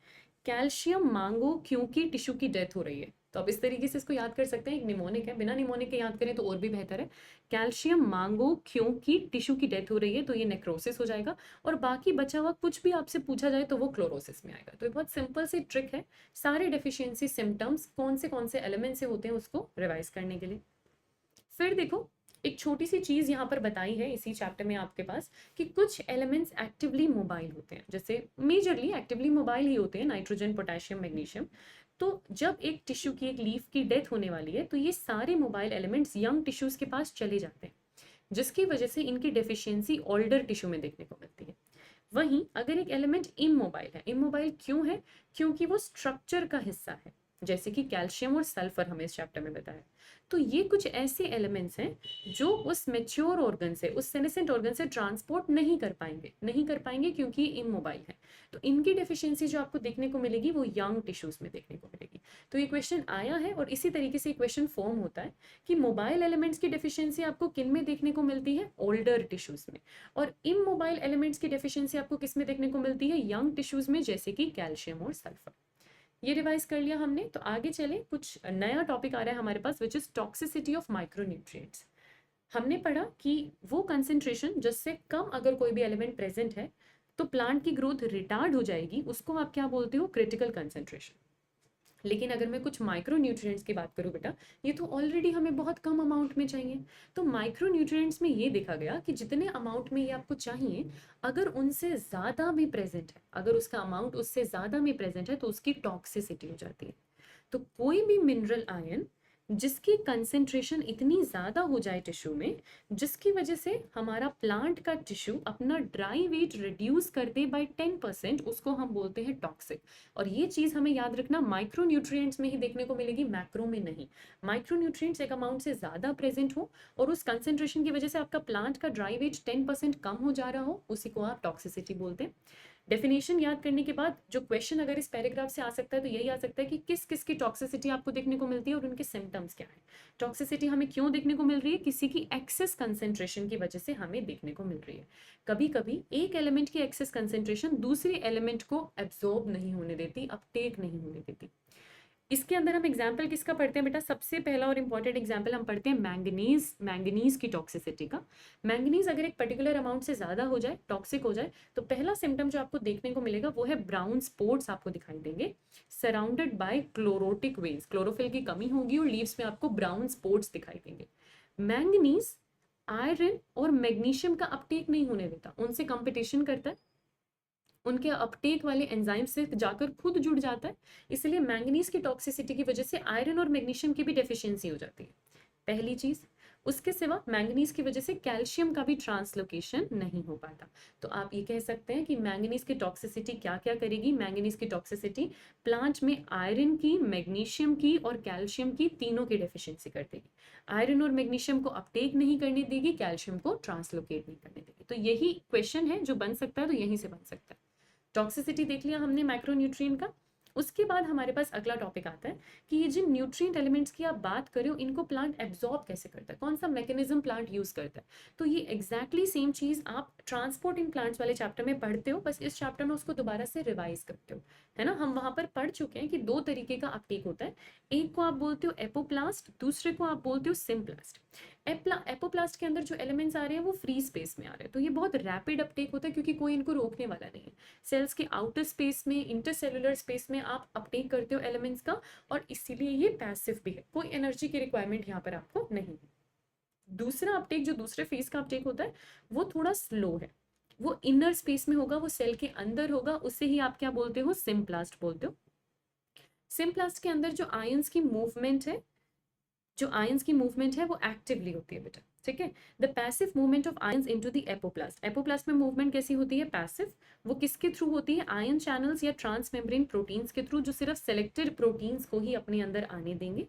कैल्शियम मांगो क्योंकि टिश्यू की डेथ हो रही है। तो आप इस तरीके से इसको याद कर सकते हैं, एक निमोनिक है, बिना निमोनिक के याद करें तो और भी बेहतर है। कैल्शियम मांगो क्योंकि टिश्यू की डेथ हो रही है, तो ये नेक्रोसिस हो जाएगा। और बाकी बचा हुआ कुछ भी आपसे पूछा जाए तो वो क्लोरोसिस में आएगा। तो ये बहुत सिंपल सी ट्रिक है सारे डेफिशिएंसी सिम्टम्स कौन से एलिमेंट से होते हैं उसको रिवाइज करने के लिए। फिर देखो, एक छोटी सी चीज यहाँ पर बताई है इसी चैप्टर में आपके पास कि कुछ एलिमेंट्स एक्टिवली मोबाइल होते हैं, जैसे मेजरली एक्टिवली मोबाइल ही होते हैं, नाइट्रोजन, पोटेशियम, मैग्नीशियम। तो जब एक टिश्यू की, एक लीफ की डेथ होने वाली है, तो ये सारे मोबाइल एलिमेंट्स यंग टिश्यूज के पास चले जाते हैं, जिसकी वजह से इनकी डेफिशिएंसी ओल्डर टिश्यू में देखने को मिलती है। वहीं अगर एक एलिमेंट इमोबाइल है, इमोबाइल क्यों है? क्योंकि वो स्ट्रक्चर का हिस्सा है, जैसे कि कैल्शियम और सल्फर हमें इस चैप्टर में बताया। तो ये कुछ ऐसे एलिमेंट्स हैं जो उस मेच्योर ऑर्गन से, उस सेनेसेंट ऑर्गन से ट्रांसपोर्ट नहीं कर पाएंगे क्योंकि इमोबाइल है। तो इनकी डेफिशिएंसी जो आपको देखने को मिलेगी वो यंग टिश्यूज में देखने को मिलेगी। तो ये क्वेश्चन आया है और इसी तरीके से क्वेश्चन फॉर्म होता है कि मोबाइल एलिमेंट्स की डेफिशिएंसी आपको किन में देखने को मिलती है? ओल्डर टिश्यूज में। और इमोबाइल एलिमेंट्स की डेफिशिएंसी आपको किस में देखने को मिलती है? यंग टिश्यूज में, जैसे कि कैल्शियम और सल्फर। ये रिवाइज कर लिया हमने, तो आगे चले, कुछ नया टॉपिक आ रहा है हमारे पास, which is toxicity of micronutrients. हमने पढ़ा कि वो कंसेंट्रेशन जिससे कम अगर कोई भी एलिमेंट प्रेजेंट है तो प्लांट की ग्रोथ रिटार्ड हो जाएगी, उसको आप क्या बोलते हो? Critical concentration. लेकिन अगर मैं कुछ माइक्रो न्यूट्रिएंट्स की बात करूं बेटा, ये तो ऑलरेडी हमें बहुत कम अमाउंट में चाहिए। तो माइक्रो न्यूट्रिएंट्स में ये देखा गया कि जितने अमाउंट में ये आपको चाहिए, अगर उनसे ज़्यादा में प्रेजेंट है, अगर उसका अमाउंट उससे ज़्यादा में प्रेजेंट है, तो उसकी टॉक्सिसिटी हो जाती है। तो कोई भी मिनरल आयन जिसकी कंसेंट्रेशन इतनी ज़्यादा हो जाए टिश्यू में, जिसकी वजह से हमारा प्लांट का टिश्यू अपना ड्राई वेट रिड्यूस कर दे बाय 10%, उसको हम बोलते हैं टॉक्सिक। और ये चीज़ हमें याद रखना, माइक्रो न्यूट्रिएंट्स में ही देखने को मिलेगी, मैक्रो में नहीं। माइक्रो न्यूट्रिएंट्स एक अमाउंट से ज़्यादा प्रेजेंट हो और उस कंसेंट्रेशन की वजह से आपका प्लांट का ड्राई वेट 10% कम हो जा रहा हो, उसी को आप टॉक्सिसिटी बोलते हैं। डेफिनेशन याद करने के बाद जो क्वेश्चन अगर इस पैराग्राफ से आ सकता है तो यही आ सकता है कि किस किस की टॉक्सिसिटी आपको देखने को मिलती है और उनके सिम्टम्स क्या है। टॉक्सिसिटी हमें क्यों देखने को मिल रही है? किसी की एक्सेस कंसेंट्रेशन की वजह से हमें देखने को मिल रही है। कभी कभी एक एलिमेंट की एक्सेस कंसेंट्रेशन दूसरे एलिमेंट को एब्जॉर्ब नहीं होने देती, अपटेक नहीं होने देती। इसके अंदर हम एग्जाम्पल किसका पढ़ते हैं बेटा? सबसे पहला और इंपॉर्टेंट एग्जाम्पल हम पढ़ते हैं मैंगनीज की टॉक्सिसिटी का। मैंगनीज अगर एक पर्टिकुलर अमाउंट से ज्यादा हो जाए, टॉक्सिक हो जाए, तो पहला सिम्टम जो आपको देखने को मिलेगा वो है ब्राउन स्पॉट्स आपको दिखाई देंगे, surrounded by chlorotic veins. Chlorophyll की कमी होगी और लीव्स में आपको ब्राउन स्पॉट्स दिखाई देंगे। मैंगनीज आयरन और मैग्नीशियम का अपटेक नहीं होने देता, उनसे कंपटीशन करता है, उनके अपटेक वाले एंजाइम से जाकर खुद जुड़ जाता है। इसलिए मैंगनीज की टॉक्सिसिटी की वजह से आयरन और मैग्नीशियम की भी डेफिशिएंसी हो जाती है, पहली चीज। उसके सिवा मैंगनीज की वजह से कैल्शियम का भी ट्रांसलोकेशन नहीं हो पाता। तो आप ये कह सकते हैं कि मैंगनीज की टॉक्सिसिटी क्या क्या करेगी? मैंगनीज की टॉक्सिसिटी प्लांट में आयरन की, मैग्नीशियम की और कैल्शियम की, तीनों की डेफिशिएंसी कर देगी। आयरन और मैग्नीशियम को अपटेक नहीं करने देगी, कैल्शियम को ट्रांसलोकेट नहीं करने देगी। तो यही क्वेश्चन है जो बन सकता है, तो यहीं से बन सकता है। टॉक्सिसिटी देख लिया हमने माइक्रोन्यूट्रिएंट का। उसके बाद हमारे पास अगला टॉपिक आता है कि ये जिन न्यूट्रिएंट एलिमेंट्स की आप बात कर रहे हो, इनको प्लांट एब्जॉर्ब कैसे करता है, कौन सा मैकेनिज्म प्लांट यूज करता है। तो ये एग्जैक्टली सेम चीज आप ट्रांसपोर्ट इन प्लांट्स वाले चैप्टर में पढ़ते हो, बस इस चैप्टर में उसको दोबारा से रिवाइज करते हो, है ना। हम वहां पर पढ़ चुके हैं कि दो तरीके का अपटेक होता है, एक को आप बोलते हो एपोप्लास्ट, दूसरे को आप बोलते हो सिम्प्लास्ट। एपोप्लास्ट के अंदर जो एलिमेंट्स आ रहे हैं वो फ्री स्पेस में आ रहे हैं, तो ये बहुत रैपिड अपटेक होता है क्योंकि कोई इनको रोकने वाला नहीं है। सेल्स के आउटर स्पेस में, इंटरसेलुलर स्पेस में आप अपटेक करते हो एलिमेंट्स का, और इसीलिए ये पैसिव भी है, कोई एनर्जी की रिक्वायरमेंट यहाँ पर आपको नहीं है। दूसरा अपटेक जो दूसरे फेज का अपटेक होता है वो थोड़ा स्लो है, वो इनर स्पेस में होगा, वो सेल के अंदर होगा, उससे ही आप क्या बोलते हो? सिम्प्लास्ट बोलते हो। सिम्प्लास्ट के अंदर जो आयंस की मूवमेंट है, वो एक्टिवली होती है बेटा, ठीक है। The passive movement of ions into the apoplast. Apoplast में मूवमेंट कैसी होती है? पैसिव। वो किसके थ्रू होती है? आयन चैनल्स या ट्रांसमेम्ब्रेन प्रोटीन्स के थ्रू, जो सिर्फ सेलेक्टेड प्रोटीन्स को ही अपने अंदर आने देंगे।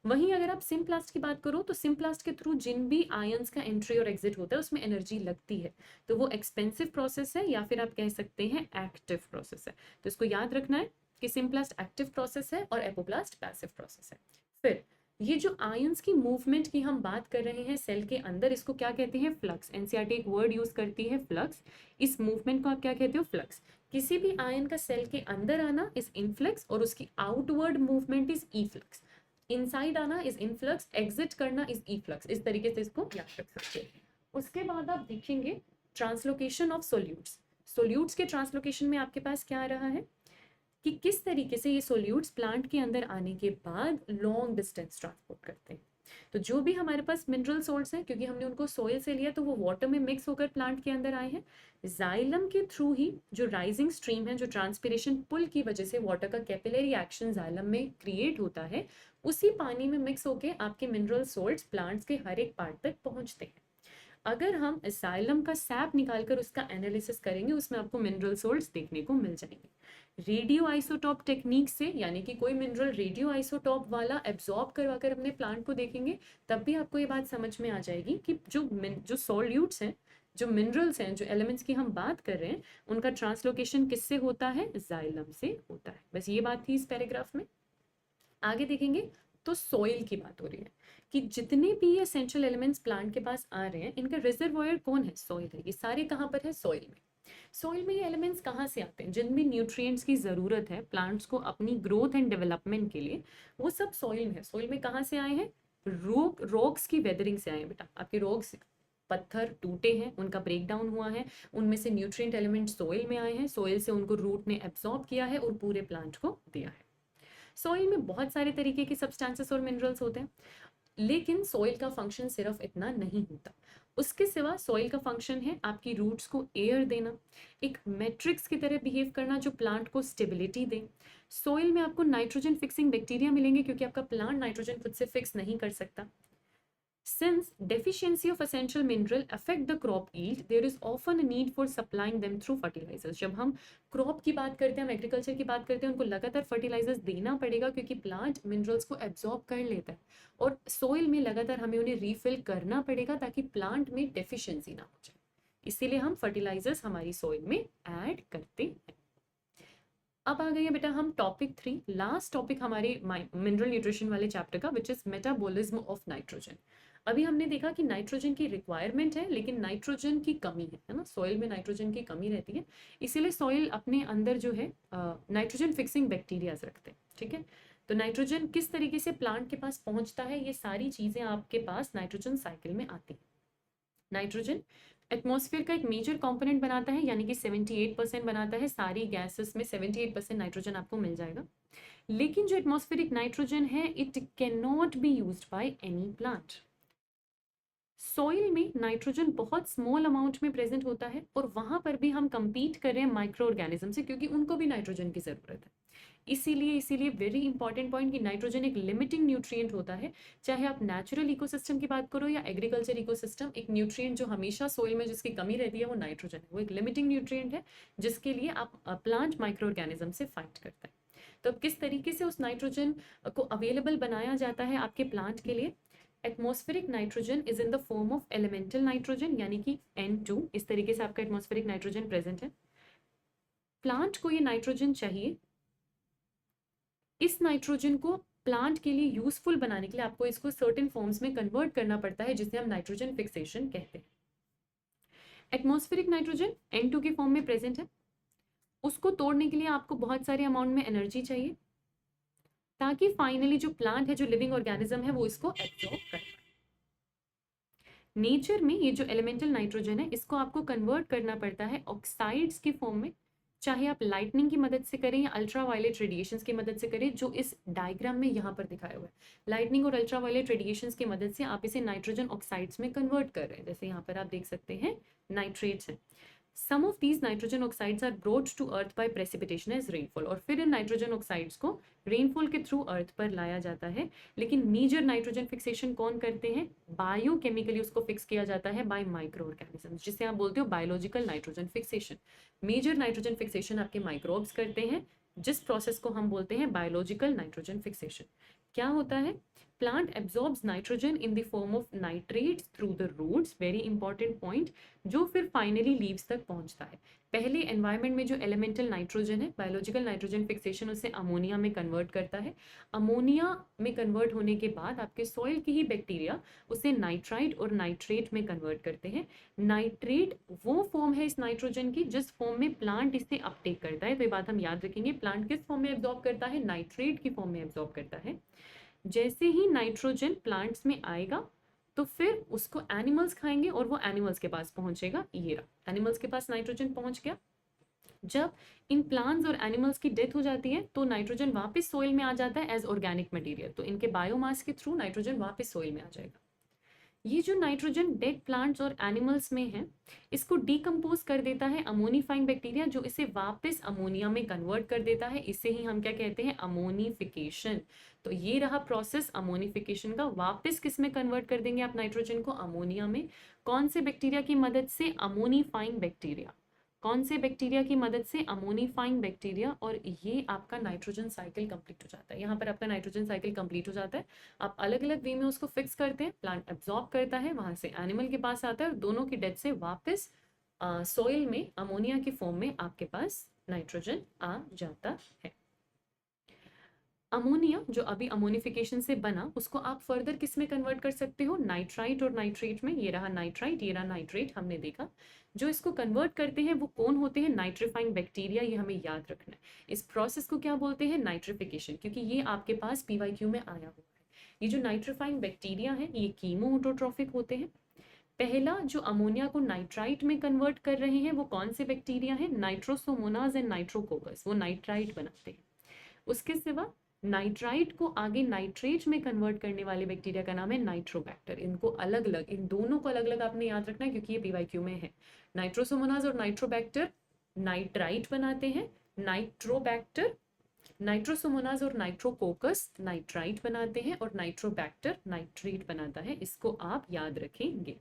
वहीं अगर आप सिम्प्लास्ट की बात करो तो सिम्प्लास्ट के थ्रू जिन भी आयंस का एंट्री और एग्जिट होता है उसमें एनर्जी लगती है, तो वो एक्सपेंसिव प्रोसेस है या फिर आप कह सकते हैं एक्टिव प्रोसेस है। तो इसको याद रखना है कि सिम्प्लास्ट एक्टिव प्रोसेस है और एपोप्लास्ट पैसिव प्रोसेस है। फिर ये जो आयंस की मूवमेंट की हम बात कर रहे हैं सेल के अंदर, इसको क्या कहते हैं? फ्लक्स। एनसीईआरटी एक वर्ड यूज करती है फ्लक्स। इस मूवमेंट को आप क्या कहते हो? फ्लक्स। किसी भी आयन का सेल के अंदर आना इज इनफ्लक्स और उसकी outward movement is E flux. Inside आना इज इनफ्लक्स, एग्जिट करना इज ई फ्लक्स। इस तरीके से इसको याद रख सकते हैं। उसके बाद आप देखेंगे ट्रांसलोकेशन ऑफ सोल्यूट्स। सोल्यूट्स के ट्रांसलोकेशन में आपके पास क्या आ रहा है कि किस तरीके से ये सोल्यूट्स प्लांट के अंदर आने के बाद लॉन्ग डिस्टेंस ट्रांसपोर्ट करते हैं। तो जो भी हमारे पास मिनरल सोल्ट्स हैं, क्योंकि हमने उनको सोइल से लिया तो वो वाटर में मिक्स होकर प्लांट के अंदर आए हैं, जाइलम के थ्रू ही जो राइजिंग स्ट्रीम है, जो ट्रांसपिरेशन पुल की वजह से वाटर का कैपिलरी एक्शन जाइलम में क्रिएट होता है, उसी पानी में मिक्स होकर आपके मिनरल सोल्ट्स प्लांट्स के हर एक पार्ट तक पहुंचते हैं। अगर हम जाइलम का सैप निकालकर उसका एनालिसिस करेंगे, उसमें आपको मिनरल सोल्ट्स देखने को मिल जाएंगे। रेडियो आइसोटॉप टेक्निक से, यानी कि कोई मिनरल रेडियो आइसोटॉप वाला एब्जॉर्ब करवाकर अपने प्लांट को देखेंगे, तब भी आपको ये बात समझ में आ जाएगी कि जो सॉल्यूट्स हैं, जो मिनरल्स हैं, जो एलिमेंट्स की हम बात कर रहे हैं, उनका ट्रांसलोकेशन किससे होता है? जाइलम से होता है। बस ये बात थी इस पैराग्राफ में। आगे देखेंगे तो सॉइल की बात हो रही है कि जितने भी एसेंशियल एलिमेंट्स प्लांट के पास आ रहे हैं, इनका रिजर्वॉयर कौन है? सॉइल है। ये सारे कहाँ पर है? सॉइल में। सॉइल में ये एलिमेंट्स कहाँ से आते हैं? जिन भी न्यूट्रिएंट्स की ज़रूरत है प्लांट्स को अपनी ग्रोथ एंड डेवलपमेंट के लिए, वो सब सॉइल में है। सॉइल में कहाँ से आए हैं? रॉक्स की वेदरिंग से आए हैं बेटा। आपके रॉक्स, पत्थर टूटे हैं, उनका ब्रेक डाउन हुआ है, उनमें से न्यूट्रिएंट एलिमेंट सॉइल में आए हैं, सॉइल से उनको रूट ने एब्जॉर्ब किया है और पूरे प्लांट को दिया है। सॉइल में बहुत सारे तरीके के सब्सटेंसेस और मिनरल्स होते हैं, लेकिन सॉइल का फंक्शन सिर्फ इतना नहीं होता। उसके सिवा सॉइल का फंक्शन है आपकी रूट्स को एयर देना, एक मैट्रिक्स की तरह बिहेव करना जो प्लांट को स्टेबिलिटी दे। सॉइल में आपको नाइट्रोजन फिक्सिंग बैक्टीरिया मिलेंगे, क्योंकि आपका प्लांट नाइट्रोजन खुद से फिक्स नहीं कर सकता। Since deficiency of essential mineral affect the crop yield, there is often a need for supplying them through fertilizers. जब हम क्रॉप की बात करते हैं, हम एग्रीकल्चर की बात करते हैं, उनको लगातार फर्टिलाइजर्स देना पड़ेगा, क्योंकि प्लांट मिनरल्स को एब्जॉर्ब कर लेता है और सोइल में लगातार हमें उन्हें रीफिल करना पड़ेगा ताकि प्लांट में डेफिशिएंसी ना हो जाए। इसीलिए हम फर्टिलाइजर्स हमारी सोइल में ऐड करते हैं। अब आ गई है बेटा हम टॉपिक 3, लास्ट टॉपिक हमारे मिनरल न्यूट्रिशन वाले चैप्टर का, which is metabolism of nitrogen. अभी हमने देखा कि नाइट्रोजन की रिक्वायरमेंट है, लेकिन नाइट्रोजन की कमी है ना, सॉइल में नाइट्रोजन की कमी रहती है, इसीलिए सॉइल अपने अंदर जो है नाइट्रोजन फिक्सिंग बैक्टीरियाज रखते हैं। ठीक है, तो नाइट्रोजन किस तरीके से प्लांट के पास पहुंचता है, ये सारी चीजें आपके पास नाइट्रोजन साइकिल में आती हैं। नाइट्रोजन एटमॉस्फेयर का एक मेजर कंपोनेंट बनाता है, यानी कि 78% बनाता है। सारी गैसेस में 78% नाइट्रोजन आपको मिल जाएगा। लेकिन जो एटमॉस्फेरिक नाइट्रोजन है, it can not be used by any plant. Soil में नाइट्रोजन बहुत स्मॉल अमाउंट में प्रेजेंट होता है और वहां पर भी हम कंपीट कर रहे हैं माइक्रो ऑर्गेनिज्म से, क्योंकि उनको भी नाइट्रोजन की जरूरत है। इसीलिए वेरी इंपॉर्टेंट पॉइंट कि नाइट्रोजन एक लिमिटिंग न्यूट्रिएंट होता है। चाहे आप नेचुरल इकोसिस्टम की बात करो या एग्रीकल्चर इकोसिस्टम, एक न्यूट्रिएंट जो हमेशा सोइल में जिसकी कमी रहती है वो नाइट्रोजन है। वो एक लिमिटिंग न्यूट्रिएंट है जिसके लिए आप प्लांट माइक्रो ऑर्गेनिज्म से फाइट करता है। तो अब किस तरीके से उस नाइट्रोजन को अवेलेबल बनाया जाता है आपके प्लांट के लिए? Atmospheric nitrogen is in the form of elemental nitrogen, यानी कि N2। इस तरीके से आपका एटमॉस्फेरिक नाइट्रोजन प्रेजेंट है। प्लांट को ये नाइट्रोजन चाहिए। इस नाइट्रोजन को प्लांट के लिए यूजफुल बनाने के लिए आपको इसको सर्टेन फॉर्म्स में कन्वर्ट करना पड़ता है, जिसे हम नाइट्रोजन फिक्सेशन कहते हैं। एटमॉस्फेरिक नाइट्रोजन N2 के फॉर्म में प्रेजेंट है। उसको तोड़ने के लिए आपको बहुत सारे अमाउंट में एनर्जी चाहिए, ताकि फाइनली जो प्लांट है, जो लिविंग ऑर्गेनिज्म है, वो इसको एब्जॉर्ब कर पाए। नेचर में ये जो एलिमेंटल नाइट्रोजन है, इसको आपको कन्वर्ट करना पड़ता है ऑक्साइड्स के फॉर्म में, चाहे आप लाइटनिंग की मदद से करें या अल्ट्रावायलेट रेडिएशंस की मदद से करें, जो इस डायग्राम में यहाँ पर दिखाया हुआ है। लाइटनिंग और अल्ट्रावायलेट रेडिएशंस की मदद से आप इसे नाइट्रोजन ऑक्साइड्स में कन्वर्ट कर रहे हैं। जैसे यहाँ पर आप देख सकते हैं नाइट्रेट्स हैं। Some of these nitrogen oxides are brought to earth by precipitation as rainfall, और फिर इन नाइट्रोजन ऑक्साइड्स को रेनफॉल के थ्रू अर्थ पर लाया जाता है। लेकिन मेजर नाइट्रोजन फिक्सेशन कौन करते हैं? बायोकेमिकली उसको फिक्स किया जाता है बाय माइक्रो ऑर्गेनिजम्स, जिसे आप बोलते हो biological nitrogen fixation. Major nitrogen fixation आपके माइक्रोब्स करते हैं, जिस प्रोसेस को हम बोलते हैं बायोलॉजिकल नाइट्रोजन फिक्सेशन। क्या होता है? Plant absorbs nitrogen in the form of nitrates through the roots, very important point, जो फिर फाइनली लीव्स तक पहुंचता है। पहले एनवायरनमेंट में जो एलिमेंटल नाइट्रोजन है, बायोलॉजिकल नाइट्रोजन फिक्सेशन उसे अमोनिया में कन्वर्ट करता है। अमोनिया में कन्वर्ट होने के बाद आपके सॉइल के ही बैक्टीरिया उसे नाइट्राइट और नाइट्रेट में कन्वर्ट करते हैं। नाइट्रेट वो फॉर्म है इस नाइट्रोजन की जिस फॉर्म में प्लांट इसे अपटेक करता है। तो ये बात हम याद रखेंगे, प्लांट किस फॉर्म में एब्जॉर्ब करता है, नाइट्रेट की फॉर्म में एब्जॉर्ब करता है। जैसे ही नाइट्रोजन प्लांट्स में आएगा तो फिर उसको एनिमल्स खाएंगे और वो एनिमल्स के पास पहुंचेगा। ये रहा, एनिमल्स के पास नाइट्रोजन पहुंच गया। जब इन प्लांट्स और एनिमल्स की डेथ हो जाती है तो नाइट्रोजन वापस सोइल में आ जाता है एज ऑर्गेनिक मटेरियल। तो इनके बायोमास के थ्रू नाइट्रोजन वापस सोइल में आ जाएगा। ये जो नाइट्रोजन डेड प्लांट्स और एनिमल्स में है, इसको डीकम्पोज कर देता है अमोनिफाइंग बैक्टीरिया, जो इसे वापस अमोनिया में कन्वर्ट कर देता है। इसे ही हम क्या कहते हैं, अमोनिफिकेशन। तो ये रहा प्रोसेस अमोनिफिकेशन का। वापस किस में कन्वर्ट कर देंगे आप नाइट्रोजन को, अमोनिया में। कौन से बैक्टीरिया की मदद से, अमोनिफाइंग बैक्टीरिया। कौन से बैक्टीरिया की मदद से, अमोनिफाइंग बैक्टीरिया। और ये आपका नाइट्रोजन साइकिल कंप्लीट हो जाता है। यहाँ पर आपका नाइट्रोजन साइकिल कंप्लीट हो जाता है। आप अलग अलग वे में उसको फिक्स करते हैं, प्लांट एब्जॉर्ब करता है, वहां से एनिमल के पास आता है और दोनों की डेथ से वापस सॉइल में अमोनिया की फॉर्म में आपके पास नाइट्रोजन आ जाता है। अमोनिया जो अभी अमोनिफिकेशन से बना, उसको आप फर्दर किस में कन्वर्ट कर सकते हो, नाइट्राइट और नाइट्रेट में। ये रहा नाइट्राइट, ये रहा नाइट्रेट, हमने देखा। जो इसको कन्वर्ट करते हैं वो कौन होते हैं, नाइट्रीफाइंग बैक्टीरिया। ये हमें याद रखना है। इस प्रोसेस को क्या बोलते हैं, नाइट्रिफिकेशन, क्योंकि ये आपके पास पीवाईक्यू में आया हुआ है। ये जो नाइट्रीफाइंग बैक्टीरिया है ये कीमो ऑटोट्रॉफिक होते हैं। पहला जो अमोनिया को नाइट्राइट में कन्वर्ट कर रहे हैं वो कौन से बैक्टीरिया है, नाइट्रोसोमोनाज एंड नाइट्रोकोकस, वो नाइट्राइट बनाते हैं। उसके सिवा नाइट्राइट को आगे नाइट्रेट में कन्वर्ट करने वाले बैक्टीरिया का नाम है नाइट्रोबैक्टर। इनको अलग अलग, इन दोनों को अलग अलग आपने याद रखना है क्योंकि ये पीवाईक्यू में है। नाइट्रोसोमोनाज और नाइट्रोबैक्टर नाइट्राइट बनाते हैं। नाइट्रोबैक्टर, नाइट्रोसोमोनाज और नाइट्रोकोकस नाइट्राइट बनाते हैं और नाइट्रोबैक्टर नाइट्रेट बनाता है। इसको आप याद रखेंगे।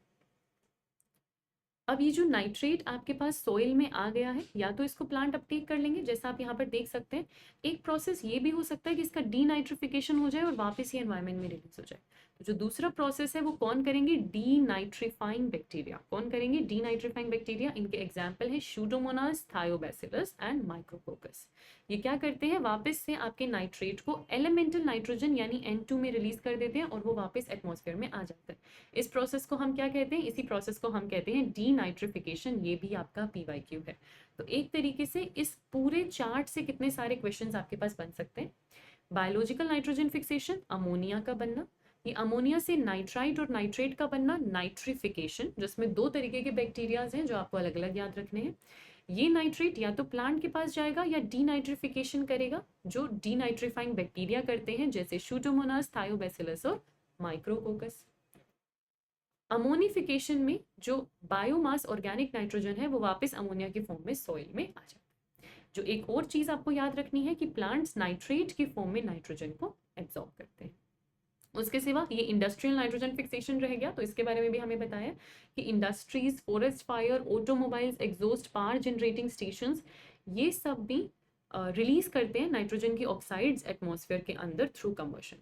अब ये जो नाइट्रेट आपके पास सॉइल में आ गया है, या तो इसको प्लांट अपटेक कर लेंगे, जैसा आप यहाँ पर देख सकते हैं। एक प्रोसेस ये भी हो सकता है कि इसका डीनाइट्रिफिकेशन हो जाए और वापस ही एनवायरनमेंट में रिलीज हो जाए। तो जो दूसरा प्रोसेस है वो कौन करेंगे, डीनाइट्रीफाइंग बैक्टीरिया। कौन करेंगे, डीनाइट्रीफाइंग बैक्टीरिया। इनके एग्जाम्पल है स्यूडोमोनास, थायोबैसिलस एंड माइक्रोकोकस। ये क्या करते हैं, वापस से आपके नाइट्रेट को एलिमेंटल नाइट्रोजन यानी N2 में रिलीज कर देते हैं और वो वापस एटमॉस्फेयर में आ जाता है। इस प्रोसेस को हम क्या कहते हैं, इसी प्रोसेस को हम कहते हैं डीनाइट्रिफिकेशन। ये भी आपका पीवाईक्यू है। तो एक तरीके से इस पूरे चार्ट से कितने सारे क्वेश्चंस आपके पास बन सकते हैं। बायोलॉजिकल नाइट्रोजन फिक्सेशन, अमोनिया का बनना। ये अमोनिया से नाइट्राइट और नाइट्रेट का बनना, नाइट्रिफिकेशन, जिसमें दो तरीके के बैक्टीरियाज हैं जो आपको अलग अलग याद रखने हैं। ये नाइट्रेट या तो प्लांट के पास जाएगा या डीनाइट्रिफिकेशन करेगा, जो डीनाइट्रीफाइंग बैक्टीरिया करते हैं, जैसे स्यूडोमोनास, थायोबैसिलस और माइक्रोकोकस। अमोनिफिकेशन में जो बायोमास ऑर्गेनिक नाइट्रोजन है वो वापस अमोनिया की फॉर्म में सॉइल में आ जाता है। जो एक और चीज आपको याद रखनी है कि प्लांट्स नाइट्रेट की फॉर्म में नाइट्रोजन को एब्जॉर्ब करते हैं। उसके सिवा ये इंडस्ट्रियल नाइट्रोजन फिक्सेशन रह गया, तो इसके बारे में भी हमें बताया कि industries, forest fire, automobiles, exhaust, power generating stations, ये सब भी रिलीज करते हैं नाइट्रोजन की ऑक्साइड्स एटमॉस्फेयर के अंदर through combustion.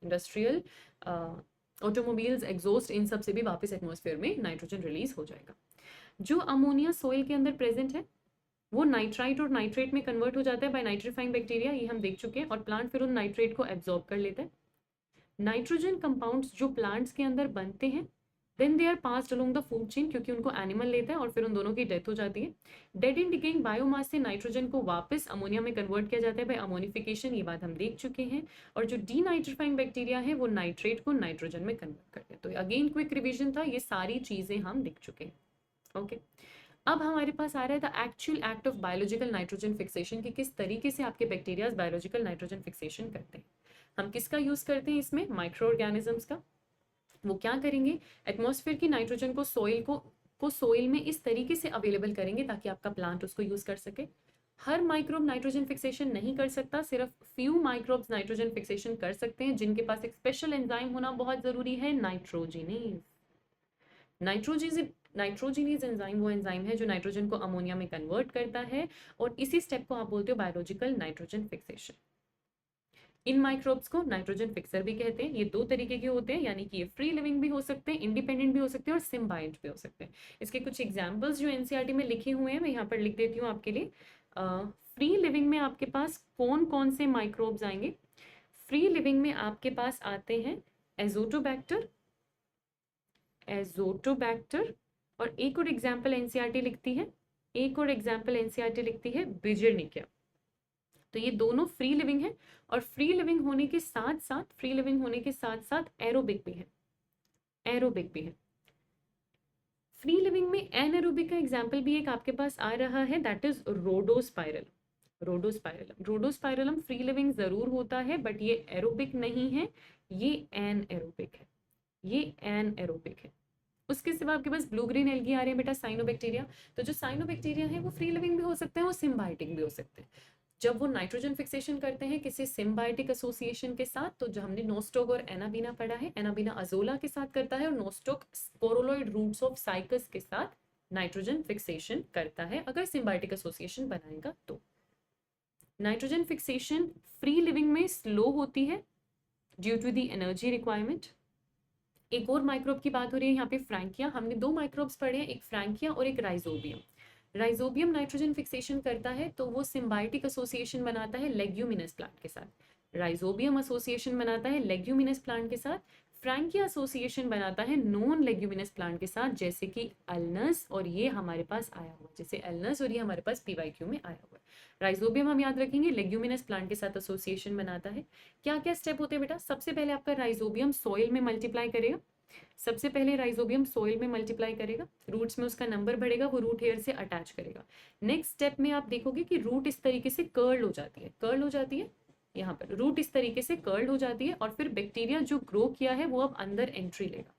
Industrial, automobiles, exhaust, इन सब से भी वापस एटमॉस्फेयर में नाइट्रोजन रिलीज हो जाएगा। जो अमोनिया सोइल के अंदर प्रेजेंट है वो नाइट्राइट और नाइट्रेट में कन्वर्ट हो जाता है बाय नाइट्रीफाइंग बैक्टीरिया, ये हम देख चुके हैं, और प्लांट फिर उन नाइट्रेट को एब्जॉर्ब कर लेता है। नाइट्रोजन कंपाउंड्स जो प्लांट्स के अंदर बनते हैं, then they are passed along the food chain, क्योंकि उनको एनिमल लेता है और फिर उन दोनों की डेथ हो जाती है। डेड एंड डिकेइंग बायोमास से नाइट्रोजन को वापस अमोनिया में कन्वर्ट किया जाता है बाय अमोनिफिकेशन, ये बात हम देख चुके हैं। और जो डीनाइट्रीफाइंग बैक्टीरिया है वो नाइट्रेट को नाइट्रोजन में कन्वर्ट करते हैं। तो अगेन क्विक रिविजन था, ये सारी चीजें हम देख चुके हैं। ओके, अब हमारे पास आ रहा है the actual act of biological nitrogen fixation, कि किस तरीके से आपके बैक्टीरियाज बायोलॉजिकल नाइट्रोजन फिक्सेशन करते हैं। हम किसका यूज करते हैं इसमें, माइक्रो ऑर्गेनिजम्स का। वो क्या करेंगे, एटमॉस्फेयर की नाइट्रोजन को सोइल में इस तरीके से अवेलेबल करेंगे ताकि आपका प्लांट उसको यूज कर सके। हर माइक्रोब नाइट्रोजन फिक्सेशन नहीं कर सकता, सिर्फ फ्यू माइक्रोब्स नाइट्रोजन फिक्सेशन कर सकते हैं, जिनके पास एक स्पेशल एंजाइम होना बहुत जरूरी है, नाइट्रोजिनेज। नाइट्रोजिनेज एंजाइम वो एंजाइम है जो नाइट्रोजन को अमोनिया में कन्वर्ट करता है, और इसी स्टेप को आप बोलते हो बायोलॉजिकल नाइट्रोजन फिक्सेशन। इन माइक्रोब्स को नाइट्रोजन फिक्सर भी कहते हैं। ये दो तरीके के होते हैं, यानी कि ये फ्री लिविंग भी हो सकते हैं, इंडिपेंडेंट भी हो सकते हैं और सिम्बायोट भी हो सकते हैं। इसके कुछ एग्जांपल्स जो एनसीईआरटी में लिखे हुए हैं मैं यहाँ पर लिख देती हूँ आपके लिए। फ्री लिविंग में आपके पास कौन कौन से माइक्रोब्स आएंगे? फ्री लिविंग में आपके पास आते हैं एजोटोबैक्टर, एजोटोबैक्टर, और एक और एग्जाम्पल एनसीईआरटी लिखती है, एक और एग्जाम्पल एनसीईआरटी लिखती है बिजर्निकिया। तो ये दोनों फ्री लिविंग है, और फ्री लिविंग होने के साथ साथ, फ्री लिविंग होने के साथ साथ एरोबिक भी है, एरोबिक भी है। फ्री लिविंग में एनएरोबिक का एग्जाम्पल भी एक आपके पास आ रहा है, दैट इज रोडोस्पाइरल, रोडोस्पाइरलम। रोडोस्पाइरलम फ्री लिविंग जरूर होता है बट ये एरोबिक नहीं है, ये एनएरोबिक है, ये एनएरोबिक है। उसके सिवा आपके पास ब्लू ग्रीन एल्गी आ रहे हैं बेटा, साइनोबैक्टीरिया। तो जो साइनोबैक्टीरिया है वो फ्री लिविंग भी हो सकते हैं, वो सिम्बायोटिक भी हो सकते हैं। जब वो नाइट्रोजन फिक्सेशन करते हैं किसी सिम्बायोटिक एसोसिएशन के साथ, तो जो हमने नोस्टोक और एनाबीना पढ़ा है, एनाबीना अजोला के साथ करता है और नोस्टोक स्पोरोलॉइड रूट्स ऑफ साइकस के साथ नाइट्रोजन फिक्सेशन करता है, अगर सिम्बायोटिक एसोसिएशन बनाएगा तो। नाइट्रोजन फिक्सेशन फ्री लिविंग में स्लो होती है due to the energy requirement. एक और माइक्रोब की बात हो रही है यहाँ पे, फ्रैंकिया। हमने दो माइक्रोब्स पढ़े हैं, एक फ्रैंकिया और एक राइजोबियम। राइजोबियम नाइट्रोजन फिक्सेशन करता है तो वो सिम्बायोटिक एसोसिएशन बनाता है लेग्यूमिनस प्लांट के साथ। राइजोबियम एसोसिएशन बनाता है लेग्यूमिनस प्लांट के साथ, फ्रैंकिया एसोसिएशन बनाता है नॉन लेग्यूमिनस प्लांट के साथ, जैसे कि अल्नस, और ये हमारे पास आया हुआ, जैसे अल्नस और ये हमारे पास पीवाईक्यू में आया हुआ है। राइजोबियम हम याद रखेंगे लेग्यूमिनस प्लांट के साथ एसोसिएशन बनाता है। क्या क्या स्टेप होते हैं बेटा? सबसे पहले आपका राइजोबियम सॉइल में मल्टीप्लाई करेगा, सबसे पहले राइजोबियम सॉइल में मल्टीप्लाई करेगा, रूट्स में उसका नंबर बढ़ेगा, वो रूट हेयर से अटैच करेगा। नेक्स्ट स्टेप में आप देखोगे कि रूट इस तरीके से कर्ल हो जाती है, कर्ल हो जाती है, यहाँ पर रूट इस तरीके से कर्ल हो जाती है, और फिर बैक्टीरिया जो ग्रो किया है वो अब अंदर एंट्री लेगा।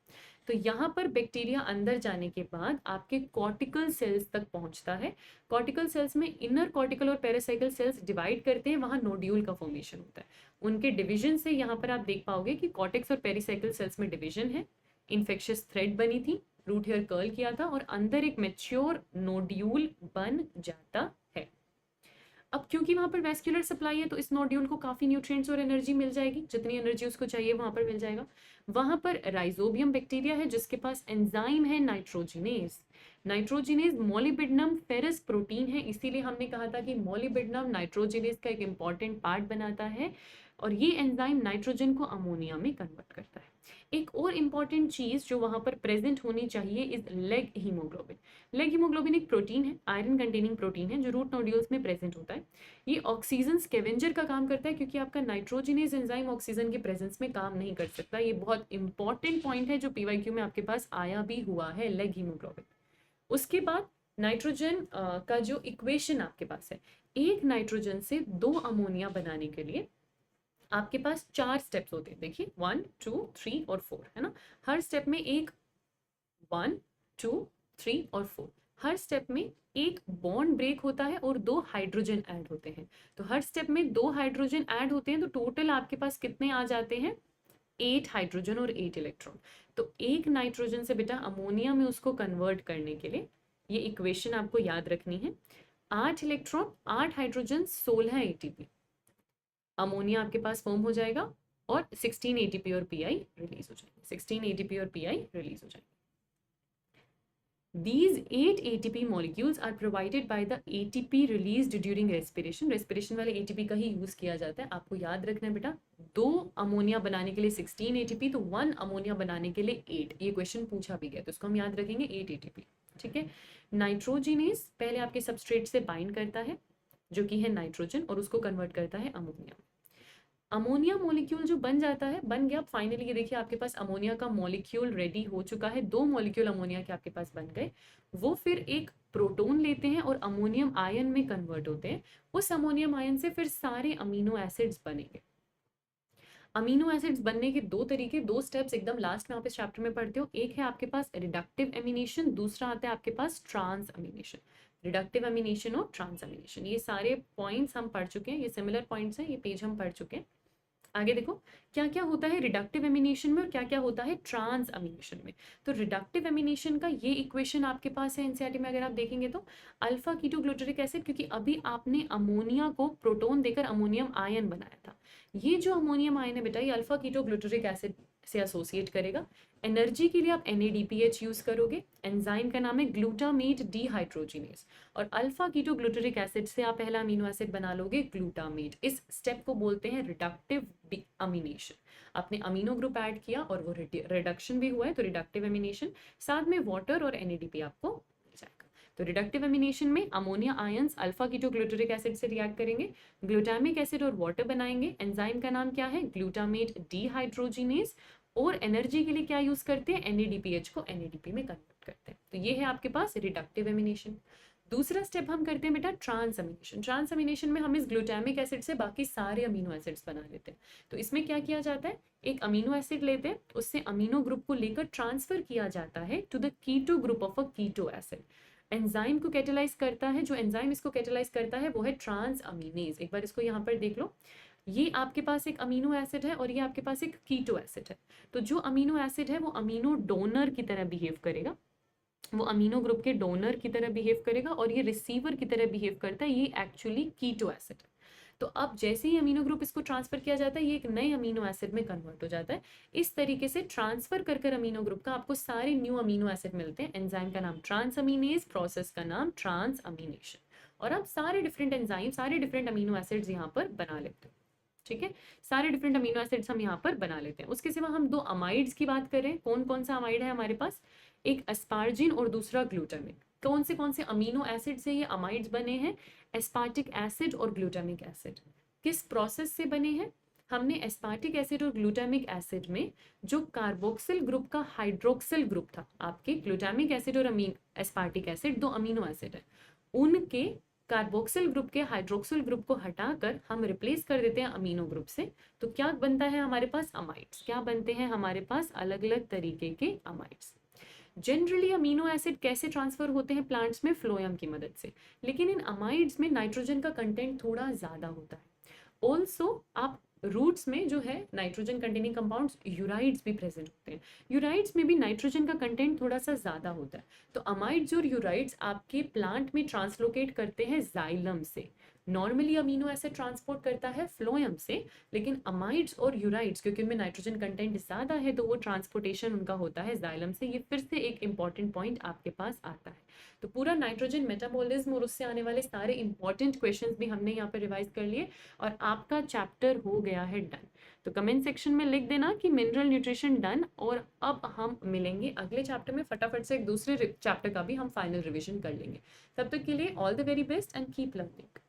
तो यहाँ पर बैक्टीरिया अंदर जाने के बाद आपके कॉर्टिकल सेल्स तक पहुंचता है। कॉर्टिकल सेल्स में इनर कॉर्टिकल और पेरासाइकल सेल्स डिवाइड करते हैं, वहां नोड्यूल का फॉर्मेशन होता है। उनके डिवीजन से यहाँ पर आप देख पाओगे कि कॉर्टेक्स और पेरिसाइकल सेल्स में डिवीजन है, इन्फेक्शियस थ्रेड बनी थी, रूट हेयर कर्ल किया था, और अंदर एक मैच्योर नोड्यूल बन जाता है। अब क्योंकि वहां पर वेस्क्यूलर सप्लाई है तो इस नोड्यूल को काफी न्यूट्रिएंट्स और एनर्जी मिल जाएगी, जितनी एनर्जी उसको चाहिए वहां पर मिल जाएगा। वहां पर राइजोबियम बैक्टीरिया है जिसके पास एंजाइम है nitrogenase. Nitrogenase molybdenum ferrous protein है, इसीलिए हमने कहा था कि मोलिबिडनम नाइट्रोजिनेज का एक इंपॉर्टेंट पार्ट बनाता है, और ये एंजाइम नाइट्रोजन को अमोनिया में कन्वर्ट करता है। एक और इंपॉर्टेंट चीज जो वहां पर प्रेजेंट होनी चाहिए is leg haemoglobin. Leg haemoglobin एक प्रोटीन है, आयरन कंटेनिंग प्रोटीन है, जो रूट नोड्यूल्स में प्रेजेंट होता है। ये ऑक्सीजन स्कैवेंजर का काम करता है, क्योंकि आपका नाइट्रोजिनेज एंजाइम ऑक्सीजन के प्रेजेंस में काम नहीं कर सकता। ये बहुत इंपॉर्टेंट पॉइंट है जो पीवाईक्यू में आपके पास आया भी हुआ है, लेग हीमोग्लोबिन। उसके बाद नाइट्रोजन का जो इक्वेशन आपके पास है, एक नाइट्रोजन से दो अमोनिया बनाने के लिए आपके पास 4 स्टेप्स होते हैं। देखिए 1 2 3 और 4 है ना, हर स्टेप में एक 1 2 3 और 4, हर स्टेप में एक बॉन्ड ब्रेक होता है और 2 हाइड्रोजन ऐड होते हैं। तो हर स्टेप में 2 हाइड्रोजन ऐड होते हैं, तो टोटल आपके पास कितने आ जाते हैं? 8 हाइड्रोजन और 8 इलेक्ट्रॉन। तो एक नाइट्रोजन से बेटा अमोनिया में उसको कन्वर्ट करने के लिए ये इक्वेशन आपको याद रखनी है। 8 इलेक्ट्रॉन 8 हाइड्रोजन 16 एटीपी अमोनिया आपके पास फॉर्म हो जाएगा, और 16 एटीपी और पीआई रिलीज हो जाएंगे, 16 एटीपी और पीआई रिलीज हो जाएंगे। These 8 ATP molecules are provided by the ATP released during respiration. respiration वाले ATP का ही यूज किया जाता है। आपको याद रखना है बेटा, 2 अमोनिया बनाने के लिए 16 ATP, तो 1 अमोनिया बनाने के लिए 8। ये क्वेश्चन पूछा भी गया तो इसको हम याद रखेंगे 8 ATP। ठीक है, नाइट्रोजिनेज पहले आपके सबस्ट्रेट से बाइंड करता है जो कि है नाइट्रोजन, और उसको कन्वर्ट करता है अमोनिया। अमोनिया मॉलिक्यूल जो बन जाता है, बन गया फाइनली, ये देखिए आपके पास अमोनिया का मॉलिक्यूल रेडी हो चुका है, 2 मॉलिक्यूल अमोनिया के आपके पास बन गए। वो फिर एक प्रोटॉन लेते हैं और अमोनियम आयन में कन्वर्ट होते हैं। उस अमोनियम आयन से फिर सारे अमीनो एसिड्स बनेंगे। अमीनो एसिड्स बनने के 2 तरीके, 2 स्टेप्स एकदम लास्ट में आप इस चैप्टर में पढ़ते हो। एक है आपके पास रिडक्टिव एमिनेशन, दूसरा आता है आपके पास ट्रांस अमीनेशन। रिडक्टिव एमिनेशन और ट्रांस अमीनेशन, ये सारे पॉइंट्स हम पढ़ चुके हैं, ये सिमिलर पॉइंट्स हैं, ये पेज हम पढ़ चुके हैं। आगे देखो क्या क्या होता है रिडक्टिव एमिनेशन में और क्या क्या होता है ट्रांस अमीनेशन में। तो रिडक्टिव एमिनेशन का ये इक्वेशन आपके पास है एनसीईआरटी में, अगर आप देखेंगे तो अल्फा कीटो ग्लूटरिक एसिड, क्योंकि अभी आपने अमोनिया को प्रोटोन देकर अमोनियम आयन बनाया था, ये जो अमोनियम आयन है बेटा ये अल्फा कीटो ग्लूटरिक एसिड से एसोसिएट करेगा। एनर्जी के लिए आप NADPH यूज करोगे। एंजाइम का नाम है ग्लूटामेट डीहाइड्रोजिनेज, और अल्फा कीटो ग्लूटरिक एसिड से आप पहला अमीनो एसिड बना लोगे ग्लूटामेट। इस स्टेप को बोलते हैं रिडक्टिव अमीनेशन। आपने अमीनो ग्रुप ऐड किया और वो रिडक्शन भी हुआ है, तो रिडक्टिव एमिनेशन, साथ में वाटर और NADP आपको मिल जाएगा। तो रिडक्टिव एमिनेशन में ammonia ions alpha keto glutaric acid से रिएक्ट करेंगे, ग्लूटामिक एसिड और वाटर बनाएंगे। एंजाइम का नाम क्या है ग्लूटामेट डीहाइड्रोजिनेज, और एनर्जी के लिए क्या यूज करते हैं NADPH को NADP में कन्वर्ट करते हैं। तो ये है आपके पास रिडक्टिव एमिनेशन। दूसरा स्टेप हम करते हैं बेटा ट्रांस अमीनेशन। ट्रांस अमीनेशन में हम इस ग्लूटामिक एसिड से बाकी सारे अमीनो एसिड्स बना लेते हैं। तो इसमें क्या किया जाता है, एक अमीनो एसिड लेते हैं, उससे अमीनो ग्रुप को लेकर ट्रांसफर किया जाता है to the keto group of a keto acid. Enzyme को कैटेलाइज करता है, जो एंजाइम इसको कैटेलाइज करता है वो है ट्रांस अमीनेज। एक बार इसको यहाँ पर देख लो, ये आपके पास एक अमीनो एसिड है और ये आपके पास एक कीटो एसिड है। तो जो अमीनो एसिड है वो अमीनो डोनर की तरह बिहेव करेगा, वो अमीनो ग्रुप के डोनर की तरह बिहेव करेगा, और ये रिसीवर की तरह बिहेव करता है, ये एक्चुअली कीटो एसिड है। तो अब जैसे ही अमीनो ग्रुप इसको ट्रांसफर किया जाता है ये एक नए अमीनो एसिड में कन्वर्ट हो जाता है। इस तरीके से ट्रांसफर कर कर अमीनो ग्रुप का आपको सारे न्यू अमीनो एसिड मिलते हैं। एंजाइम का नाम ट्रांस अमीनेज, प्रोसेस का नाम ट्रांस अमीनेशन, और आप सारे डिफरेंट एंजाइम सारे डिफरेंट अमीनो एसिड्स यहाँ पर बना लेते हैं। ठीक है, सारे डिफरेंट अमीनो एसिड्स हम यहाँ पर बना लेते हैं। उसके सिवा हम दो अमाइड्स की बात करें, कौन कौन सा अमाइड है हमारे पास, एक एस्पार्जिन और दूसरा ग्लूटामिक। कौन से अमीनो एसिड से ये अमाइड्स बने हैं, एस्पार्टिक एसिड और ग्लूटामिक एसिड। किस प्रोसेस से बने हैं, हमने एस्पार्टिक एसिड और ग्लूटामिक एसिड में जो कार्बोक्सिल ग्रुप का हाइड्रोक्सिल ग्रुप था, आपके ग्लूटामिक एसिड और एस्पार्टिक एसिड दो अमीनो एसिड है, उनके कार्बोक्सिल ग्रुप के हाइड्रोक्सिल ग्रुप को हटाकर हम रिप्लेस कर देते हैं अमीनो ग्रुप से। तो क्या बनता है हमारे पास अमाइड्स, क्या बनते हैं हमारे पास अलग अलग तरीके के अमाइड्स। जनरली अमीनो एसिड कैसे ट्रांसफर होते हैं प्लांट्स में, फ्लोएम की मदद से, लेकिन इन अमाइड्स में नाइट्रोजन का कंटेंट थोड़ा ज्यादा होता है। ऑल्सो आप रूट्स में जो है नाइट्रोजन कंटेनिंग कंपाउंड्स यूराइड्स भी प्रेजेंट होते हैं, यूराइड्स में भी नाइट्रोजन का कंटेंट थोड़ा सा ज्यादा होता है। तो अमाइड्स और यूराइड्स आपके प्लांट में ट्रांसलोकेट करते हैं जाइलम से। नॉर्मली अमीनो एसिड ट्रांसपोर्ट करता है फ्लोएम से, लेकिन अमाइड्स और यूराइड्स क्योंकि उनमें नाइट्रोजन कंटेंट ज्यादा है तो वो ट्रांसपोर्टेशन उनका होता है जाइलम से। ये फिर से एक इंपॉर्टेंट पॉइंट आपके पास आता है। तो पूरा नाइट्रोजन मेटाबॉलिज्म और उससे आने वाले सारे इंपॉर्टेंट क्वेश्चंस भी हमने यहाँ पर रिवाइज कर लिए और आपका चैप्टर हो गया है डन। तो कमेंट सेक्शन में लिख देना कि मिनरल न्यूट्रिशन डन, और अब हम मिलेंगे अगले चैप्टर में, फटाफट से एक दूसरे चैप्टर का भी हम फाइनल रिविजन कर लेंगे। तब तक के लिए all the very best and keep learning.